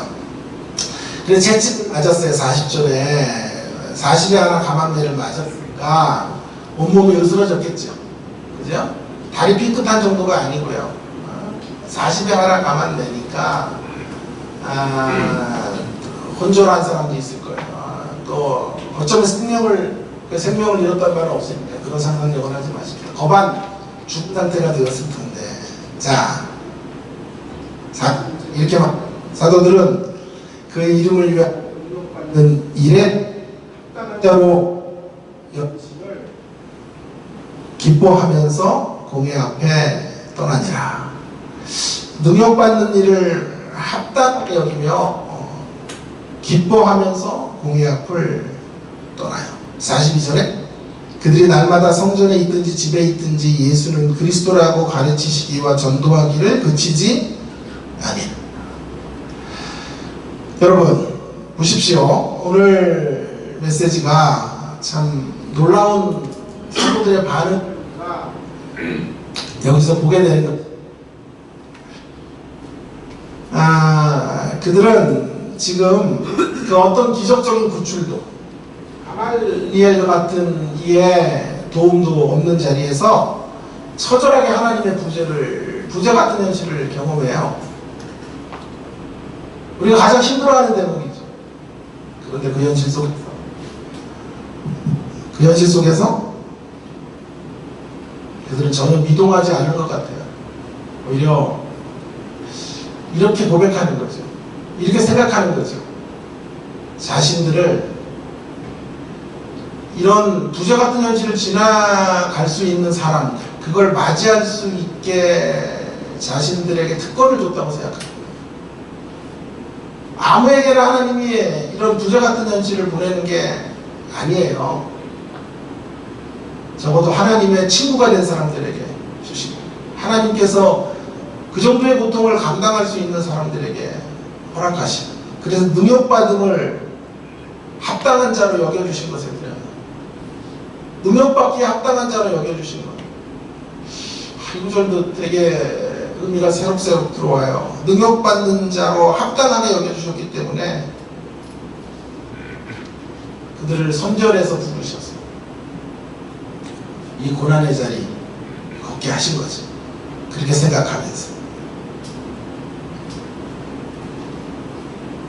그래서 채찍 맞았어요. 40절에 40에 하나 가만매를 맞았으니까 온몸이 으스러졌겠죠. 그죠? 다리 삐끗한 정도가 아니고요. 40에 하나 가만매니까 혼절한 사람도 있을 거예요. 또 어쩌면 생명을 잃었단 말은 없으니까 그런 상상력을 하지 마십시오. 거반 죽은 상태가 되었을 텐데. 자, 이렇게 막 사도들은 그 이름을 위하는 일에 합당한 자로 여김을 기뻐하면서 공회 앞에 떠나니라. 능욕받는 일을 합당하게 여기며 기뻐하면서 공회 앞을 떠나요. 42절에 그들이 날마다 성전에 있든지 집에 있든지 예수는 그리스도라고 가르치시기와 전도하기를 그치지 아니라. 여러분 보십시오. 오늘 메시지가 참 놀라운 사도들의 반응가 여기서 보게 되는 것. 그들은 지금 그 어떤 기적적인 구출도, 가말리엘 같은 이의 도움도 없는 자리에서 처절하게 하나님의 부재 같은 현실을 경험해요. 우리가 가장 힘들어하는 대목이죠. 그런데 그 현실 속에서 그들은 전혀 미동하지 않은 것 같아요. 오히려 이렇게 고백하는 거죠. 이렇게 생각하는 거죠. 자신들을 이런 부재 같은 현실을 지나갈 수 있는 사람들, 그걸 맞이할 수 있게 자신들에게 특권을 줬다고 생각합니다. 아무에게나 하나님이 이런 부재 같은 현실을 보내는 게 아니에요. 적어도 하나님의 친구가 된 사람들에게 주시고, 하나님께서 그 정도의 고통을 감당할 수 있는 사람들에게 허락하시고, 그래서 능욕받음을 합당한 자로 여겨주신 것에 대한, 능욕받기에 합당한 자로 여겨주신 것. 이 구절도 되게 의미가 새록새록 들어와요. 능욕받는 자로 합당하게 여겨주셨기 때문에 그들을 선결해서 부르셨어요. 이 고난의 자리 걷게 하신 거죠. 그렇게 생각하면서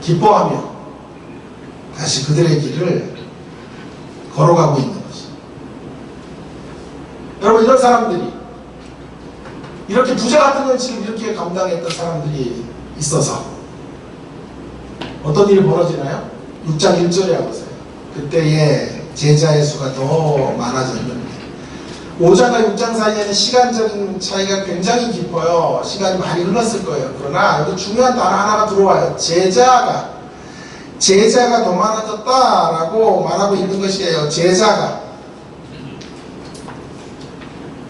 기뻐하며 다시 그들의 길을 걸어가고 있는 것이. 여러분, 이런 사람들이, 이렇게 부자 같은 현실을 이렇게 감당했던 사람들이 있어서 어떤 일이 벌어지나요? 6장 1절에 보세요. 그때의 제자의 수가 더 많아졌는데, 5장과 6장 사이에는 시간적인 차이가 굉장히 깊어요. 시간이 많이 흘렀을 거예요. 그러나 여기 중요한 단어 하나가 들어와요. 제자가 더 많아졌다라고 말하고 있는 것이에요. 제자가.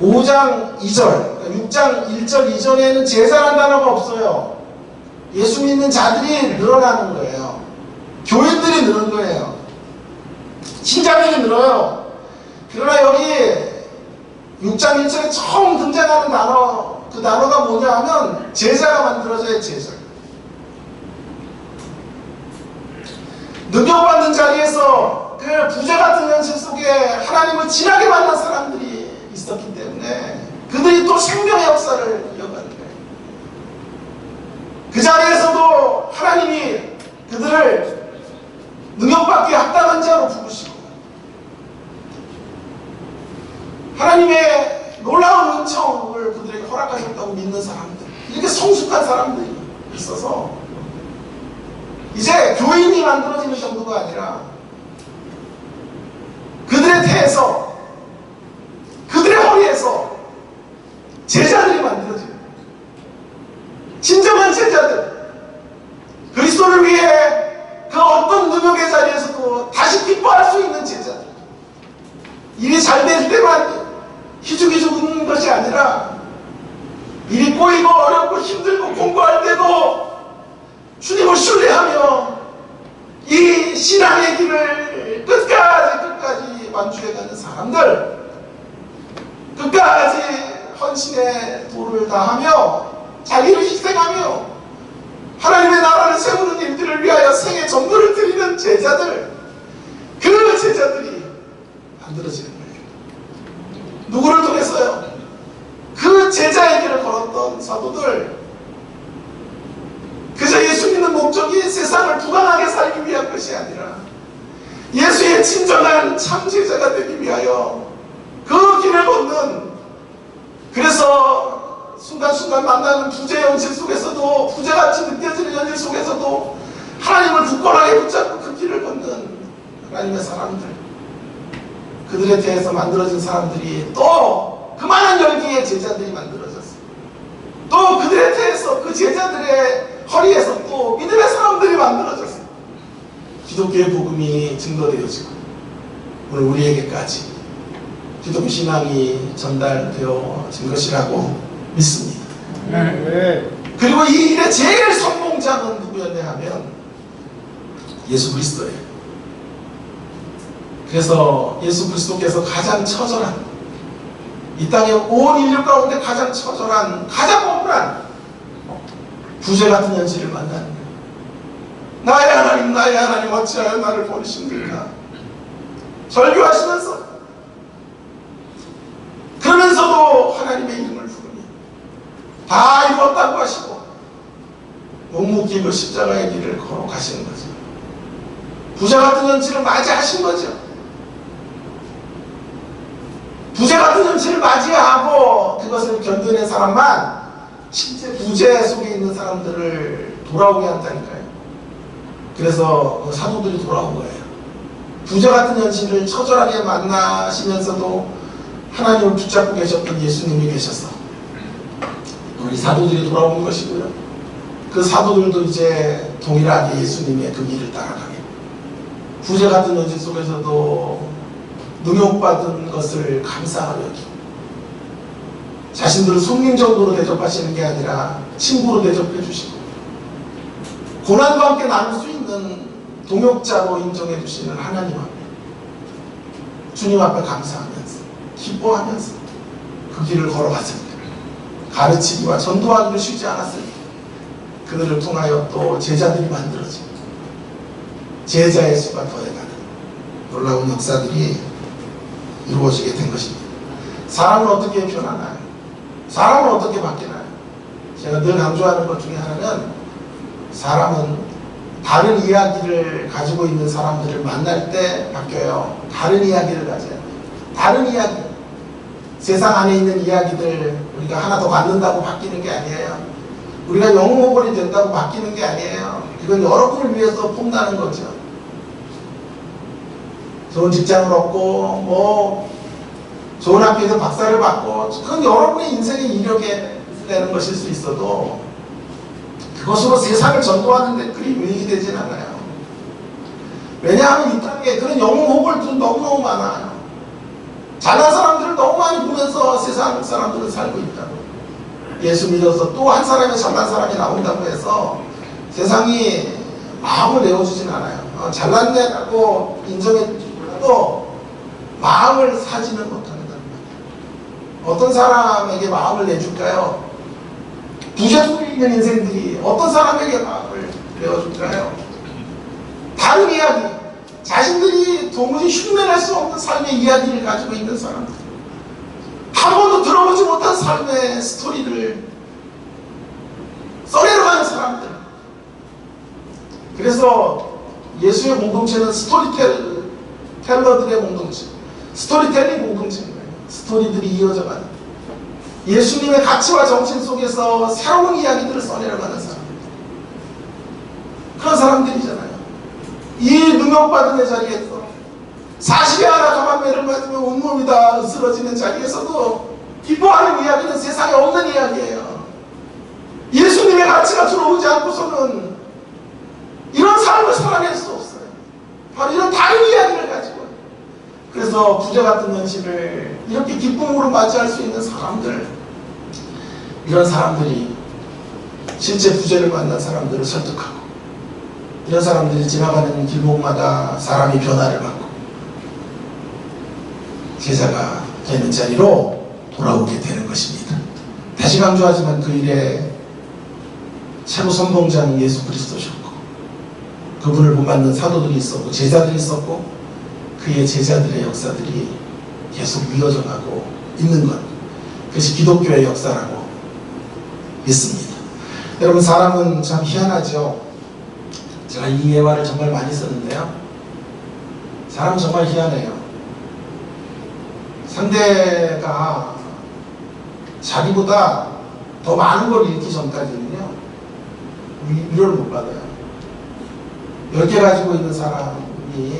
5장 2절, 6장 1절 이전에는 제자라는 단어가 없어요. 예수 믿는 자들이 늘어나는 거예요. 교인들이 늘은 거예요. 신자들이 늘어요. 그러나 여기 6장 1절에 처음 등장하는 단어, 그 단어가 뭐냐 하면 제자가 만들어져요. 제자. 능력받는 자리에서 그 부자 같은 현실 속에 하나님을 진하게 만난 사람들이 있었기 때문에 그들이 또 생명의 역사를 이어가는 거예요. 그 자리에서도 하나님이 그들을 능력받기에 합당한 자로 부르시고 하나님의 놀라운 은총을 그들에게 허락하셨다고 믿는 사람들, 이렇게 성숙한 사람들이 있어서 이제 교인이 만들어지는 정도가 아니라 그들의 태에서, 그들의 허리에서 제자들이 만들어지는, 진정한 제자들, 그리스도를 위해 그 어떤 능력의 자리에서도 다시 기뻐할 수 있는 제자들, 일이 잘 될 때만 희죽희죽 웃는 것이 아니라 일이 꼬이고 어렵고 힘들고 공부할 때도 주님을 신뢰하며 이 신앙의 길을 끝까지 완주해가는 사람들, 끝까지 헌신의 도를 다하며 자기를 희생하며 하나님의 나라를 세우는 일들을 위하여 생의 전부를 드리는 제자들, 그 제자들이 만들어지는 거예요. 누구를 통해서요? 그 제자의 길을 걸었던 사도들, 그저 예수 믿는 목적이 세상을 부강하게 살기 위한 것이 아니라 예수의 진정한 참 제자가 되기 위하여 그 길을 걷는, 그래서 순간순간 만나는 부재 현실 속에서도, 부재같이 느껴지는 현실 속에서도 하나님을 굳건하게 붙잡고 그 길을 걷는 하나님의 사람들, 그들에 대해서 만들어진 사람들이 또 그만한 열기의 제자들이 만들어졌어요. 또 그들에 대해서 그 제자들의 허리에서 또 믿음의 사람들이 만들어졌어요. 기독교의 복음이 증거되어지고 오늘 우리에게까지 기독교 신앙이 전달되어진 것이라고 믿습니다. 그리고 이 일의 제일 성공자는 누구였냐 하면 예수 그리스도예요. 그래서 예수 그리스도께서 가장 처절한, 이 땅의 온 인류 가운데 가장 처절한, 가장 억울한 부재 같은 현실을 만나는 거예요. 나의 하나님 어찌하여 나를 버리십니까? 절규하시면서, 그러면서도 하나님의 이름을 부르니 다 이뤘다고 하시고 묵묵히 십자가의 길을 걸어가시는 거죠. 부재 같은 현실을 맞이하신 거죠. 부재 같은 현실을 맞이하고 그것을 견뎌낸 사람만 실제 부재 속에 있는 사람들을 돌아오게 한다니까요. 그래서 사도들이 돌아온 거예요. 부재 같은 현실을 처절하게 만나시면서도 하나님을 붙잡고 계셨던 예수님이 계셔서 우리 사도들이 돌아온 것이고요. 그 사도들도 이제 동일하게 예수님의 그 길을 따라가게, 부재 같은 현실 속에서도 능욕받은 것을 감사하며 여기고 자신들을 손님 정도로 대접하시는 게 아니라 친구로 대접해 주시고 고난과 함께 나눌 수 있는 동역자로 인정해 주시는 하나님 앞에, 주님 앞에 감사하면서 기뻐하면서 그 길을 걸어갔을 때, 가르치기와 전도하기를 쉬지 않았을 때 그들을 통하여 또 제자들이 만들어지고 제자의 수가 더해가는 놀라운 역사들이 이루어지게 된 것입니다. 사람은 어떻게 변하나요? 사람은 어떻게 바뀌나요? 제가 늘 강조하는 것 중에 하나는 사람은 다른 이야기를 가지고 있는 사람들을 만날 때 바뀌어요. 다른 이야기를 가져야 돼요. 다른 이야기. 세상 안에 있는 이야기들 우리가 하나 더 갖는다고 바뀌는 게 아니에요. 우리가 영웅호걸이 된다고 바뀌는 게 아니에요. 이건 여러분을 위해서 폼나는 거죠. 좋은 직장을 얻고 뭐 좋은 학교에서 박사를 받고 그건 여러분의 인생의 이력에 되는 것일 수 있어도 그것으로 세상을 전도하는 데 그리 유익이 되진 않아요. 왜냐하면 이 땅에 그런 영웅호걸들은 너무너무 많아요. 잘난 사람들을 너무 많이 보면서 세상 사람들은 살고 있다고. 예수 믿어서 또 한 사람의 잘난 사람이 나온다고 해서 세상이 마음을 내어주진 않아요. 잘났네라고 인정해주고도 마음을 사지는 못한다는 말이에요. 어떤 사람에게 마음을 내줄까요? 부재중에 있는 인생들이 어떤 사람에게 마음을 내어줄까요? 다른 이야기, 자신들이 도무지 흉내낼 수 없는 삶의 이야기를 가지고 있는 사람들, 한 번도 들어보지 못한 삶의 스토리를 써내려가는 사람들. 그래서 예수의 공동체는 스토리텔러들의 공동체, 스토리텔링 공동체인 거예요. 스토리들이 이어져가는, 예수님의 가치와 정신 속에서 새로운 이야기들을 써내려가는 사람들. 그런 사람들이잖아요. 이 능력받은 내 자리에서 40에 하나 가만매를 맞으면 온몸이 다 으스러지는 자리에서도 기뻐하는 이야기는 세상에 없는 이야기예요. 예수님의 가치가 들어오지 않고서는 이런 삶을 살아낼 수 없어요. 바로 이런 다른 이야기를 가지고. 그래서 부재 같은 현실을 이렇게 기쁨으로 맞이할 수 있는 사람들, 이런 사람들이 실제 부재를 만난 사람들을 설득하고, 이런 사람들이 지나가는 길목마다 사람이 변화를 받고 제자가 되는 자리로 돌아오게 되는 것입니다. 다시 강조하지만 그 일에 최고 선봉자는 예수 그리스도셨고, 그분을 본받는 사도들이 있었고 제자들이 있었고, 그의 제자들의 역사들이 계속 이어져 가고 있는 것, 그것이 기독교의 역사라고 믿습니다. 여러분, 사람은 참 희한하죠. 제가 이 예화를 정말 많이 썼는데요, 사람은 정말 희한해요. 상대가 자기보다 더 많은 걸 잃기 전까지는요 위로를 못 받아요. 10개 가지고 있는 사람이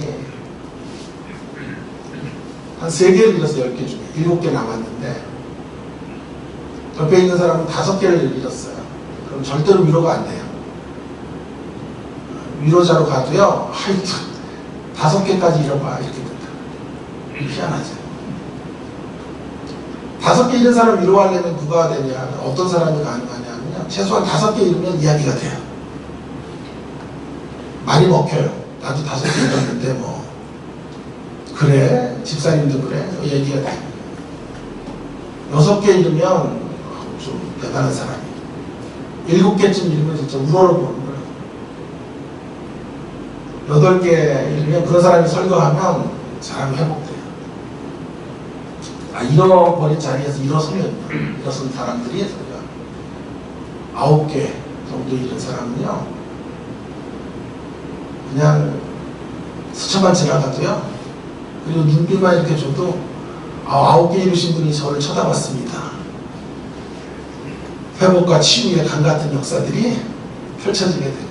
한 3개를 잃었어요. 10개 중에 7개 남았는데 옆에 있는 사람은 5개를 잃었어요. 그럼 절대로 위로가 안 돼요. 위로자로 가도요, 하여튼 5개까지 잃어봐, 이렇게 된다. 희한하죠. 5개 잃은 사람 위로하려면 누가 되냐, 어떤 사람이 가능하냐면요, 최소한 5개 잃으면 이야기가 돼요. 많이 먹혀요. 나도 5개 잃었는데 뭐 그래, 집사님도 그래, 얘기가 돼요. 6개 잃으면 좀 대단한 사람이에요. 7개쯤 잃으면 진짜 우러러보는 거예요. 8개 잃으면 그런 사람이 설교하면 사람이 회복돼요. 잃어버린 자리에서 일어선 사람들이 9개 정도 잃은 사람은요, 그냥 스쳐만 지나가도요, 그리고 눈빛만 이렇게 줘도 9개 잃으신 분이 저를 쳐다봤습니다. 회복과 치유의 강 같은 역사들이 펼쳐지게 돼요.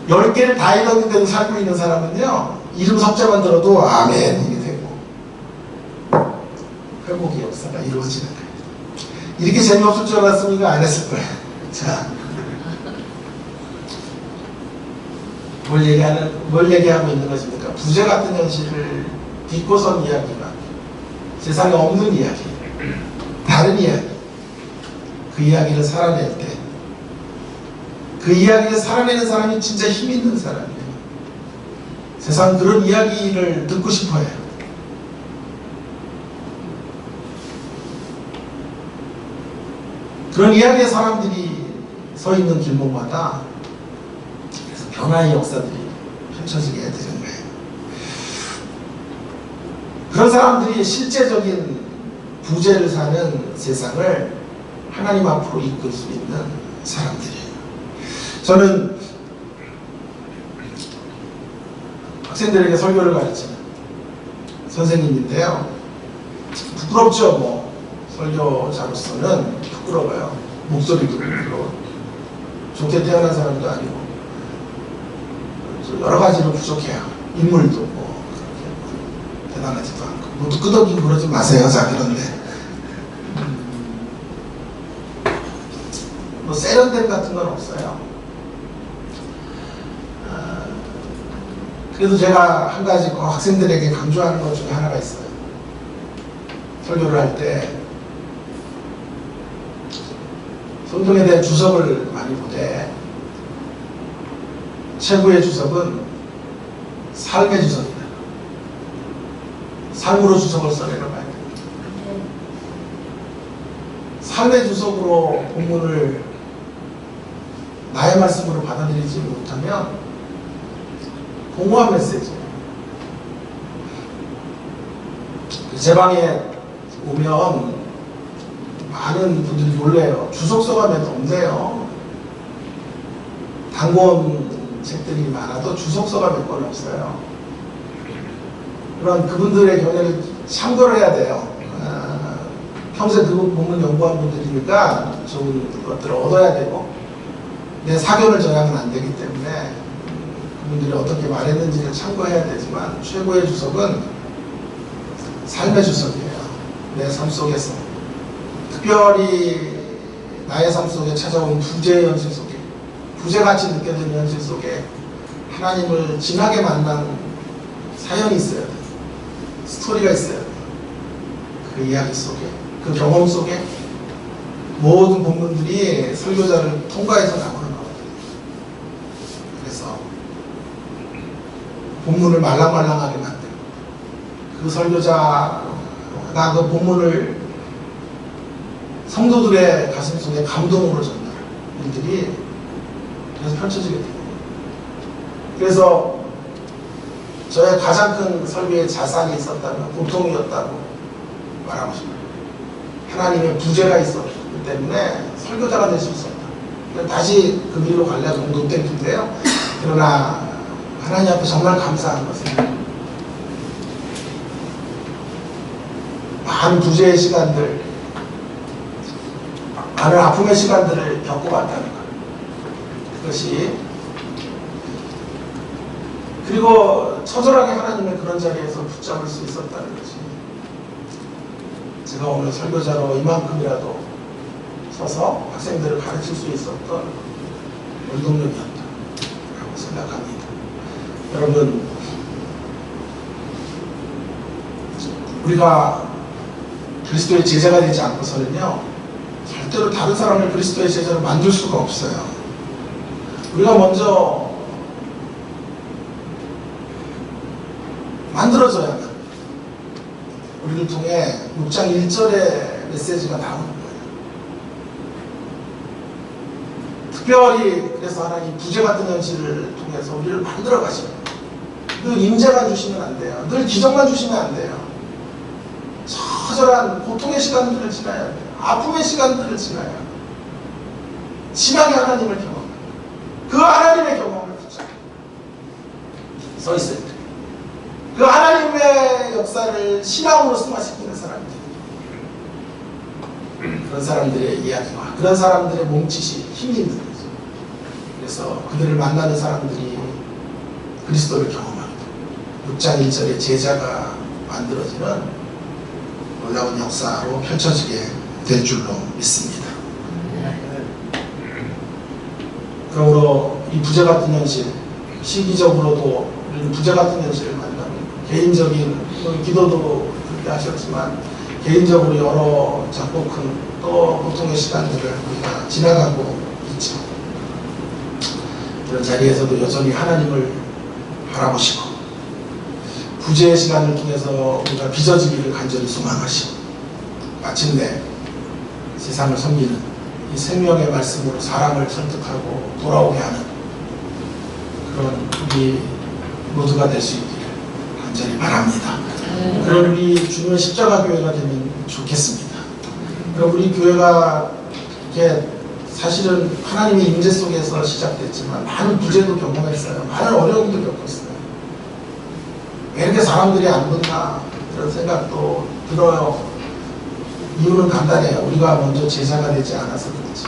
10개를 다 잃었는데도 살고 있는 사람은요, 이름 석자만 들어도 아멘 이게 되고 회복의 역사가 이루어지는 거예요. 이렇게 재미없을 줄 알았으면 안 했을 거예요. 자, 뭘 얘기하고 있는 것입니까? 부재 같은 현실을 딛고선 이야기가, 세상에 없는 이야기, 다른 이야기, 그 이야기를 살아낼 때, 그 이야기를 살아내는 사람이 진짜 힘 있는 사람이에요. 세상 그런 이야기를 듣고 싶어 해요. 그런 이야기의 사람들이 서 있는 길목마다 그래서 변화의 역사들이 펼쳐지게 되는 거예요. 그런 사람들이 실제적인 부재를 사는 세상을 하나님 앞으로 이끌 수 있는 사람들이에요. 저는 학생들에게 설교를 가르치는 선생님인데요. 부끄럽죠, 뭐. 설교자로서는 부끄러워요. 목소리도 부끄러워. 좋게 태어난 사람도 아니고. 여러 가지로 부족해요. 인물도 뭐, 그렇게 대단하지도 않고. 모두 끄덕이고 그러지 마세요, 자, 그런데. 뭐, 세련됨 같은 건 없어요. 그래도 제가 한 가지 꼭 학생들에게 강조하는 것 중에 하나가 있어요. 설교를 할 때 성경에 대한 주석을 많이 보되 최고의 주석은 삶의 주석이다. 삶으로 주석을 써내려 봐야 됩니다. 삶의 주석으로 본문을 나의 말씀으로 받아들이지 못하면 공허한 메시지예요. 제 방에 오면 많은 분들이 놀래요. 주석서가 몇 없네요. 단권 책들이 많아도 주석서가 몇 권 없어요. 그런 그분들의 견해를 참고를 해야 돼요. 평소에 그 본문 연구한 분들이니까 좋은 것들을 얻어야 되고 내 사견을 저장은 안 되기 때문에 그분들이 어떻게 말했는지를 참고해야 되지만 최고의 주석은 삶의 주석이에요. 내 삶 속에서 특별히 나의 삶 속에 찾아온 부재의 현실 속에 부재같이 느껴지는 현실 속에 하나님을 진하게 만난 사연이 있어야 돼요. 스토리가 있어야 돼요. 그 이야기 속에 그 경험 속에 모든 본문들이 설교자를 통과해서 나오는 거거든요. 그래서 본문을 말랑말랑하게 만들고 그 설교자가 그 본문을 성도들의 가슴 속에 감동으로 전달하는 일들이 그래서 펼쳐지게 됩니다. 그래서 저의 가장 큰 설교의 자산이 있었다면 고통이었다고 말하고 싶어요. 하나님의 부재가 있었기 때문에 설교자가 될 수 있었다. 다시 그 길로 가려면 노땡큐인데요. 그러나 하나님 앞에 정말 감사한 것은 많은 부재의 시간들, 많은 아픔의 시간들을 겪어봤다는 것. 그것이 그리고 처절하게 하나님의 그런 자리에서 붙잡을 수 있었다는 것이 제가 오늘 설교자로 이만큼이라도 서서 학생들을 가르칠 수 있었던 원동력이었다라고 생각합니다. 여러분, 우리가 그리스도의 제자가 되지 않고서는요, 절대로 다른 사람을 그리스도의 제자로 만들 수가 없어요. 우리가 먼저 만들어져야만 우리를 통해 6장 1절의 메시지가 나오는 거예요. 특별히 그래서 하나님 부재 같은 현실을 통해서 우리를 만들어 가십니다. 늘 임재만 주시면 안 돼요. 늘 기적만 주시면 안 돼요. 처절한 고통의 시간들을 지나야 돼요. 아픔의 시간들을 지나야 돼요. 진하게 하나님을 경험해요. 그 하나님의 경험을 붙잡고 서 있어야 돼요. 그 하나님의 역사를 신앙으로 승화시키는 사람들, 그런 사람들의 이야기와 그런 사람들의 몸짓이 힘이 있는 거죠. 그래서 그들을 만나는 사람들이 그리스도를 경험합니다. 6장 1절에 제자가 만들어지는 놀라운 역사로 펼쳐지게 될 줄로 믿습니다. 그러므로 이 부재 같은 현실, 시기적으로도 우리는 부재 같은 현실을 만나고 개인적인 기도도 그렇게 하셨지만 개인적으로 여러 작고 큰 또 고통의 시간들을 우리가 지나가고 있죠. 그런 자리에서도 여전히 하나님을 바라보시고 부재의 시간을 통해서 우리가 빚어지기를 간절히 소망하시고 마침내 세상을 섬기는 이 생명의 말씀으로 사람을 설득하고 돌아오게 하는 그런 우리 모두가 될 수 있기를 간절히 바랍니다. 그런 우리 주님의 십자가 교회가 되면 좋겠습니다. 그럼 우리 교회가 이렇게 사실은 하나님의 임재 속에서 시작됐지만 많은 부재도 경험했어요. 많은 어려움도 겪었어요. 왜 이렇게 사람들이 안 붙나 이런 생각도 들어요. 이유는 간단해요. 우리가 먼저 제자가 되지 않아서 그렇지.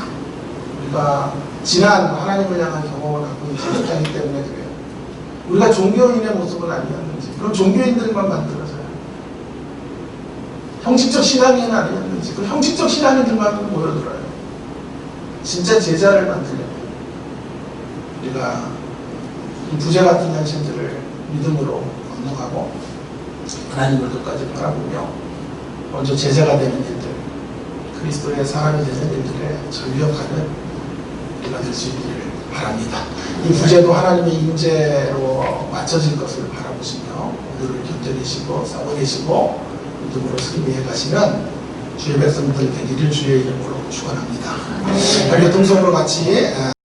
우리가 지난 하나님을 향한 경험을 갖고 있는 제자이기 때문에 그래요. 우리가 종교인의 모습은 아니었는지, 그럼 종교인들만 만들어서요. 형식적 신앙인은 아니었는지, 그럼 형식적 신앙인들만 모여들어요. 진짜 제자를 만들려면 우리가 이 부재 같은 현실들을 믿음으로 건너가고 하나님을 끝까지 바라보며 먼저 제자가 되는 일들, 그리스도의 사람이 되는 일들에 전력하는 우리가 될 수 있기를 바랍니다. 이 부재도 하나님의 임재로 맞춰질 것을 바라보시며 오늘을 견뎌내시고 싸워내시고 믿음으로 승리해 가시는 주의 백성들 되기를 주의 이름으로 축원합니다. 교통성으로 같이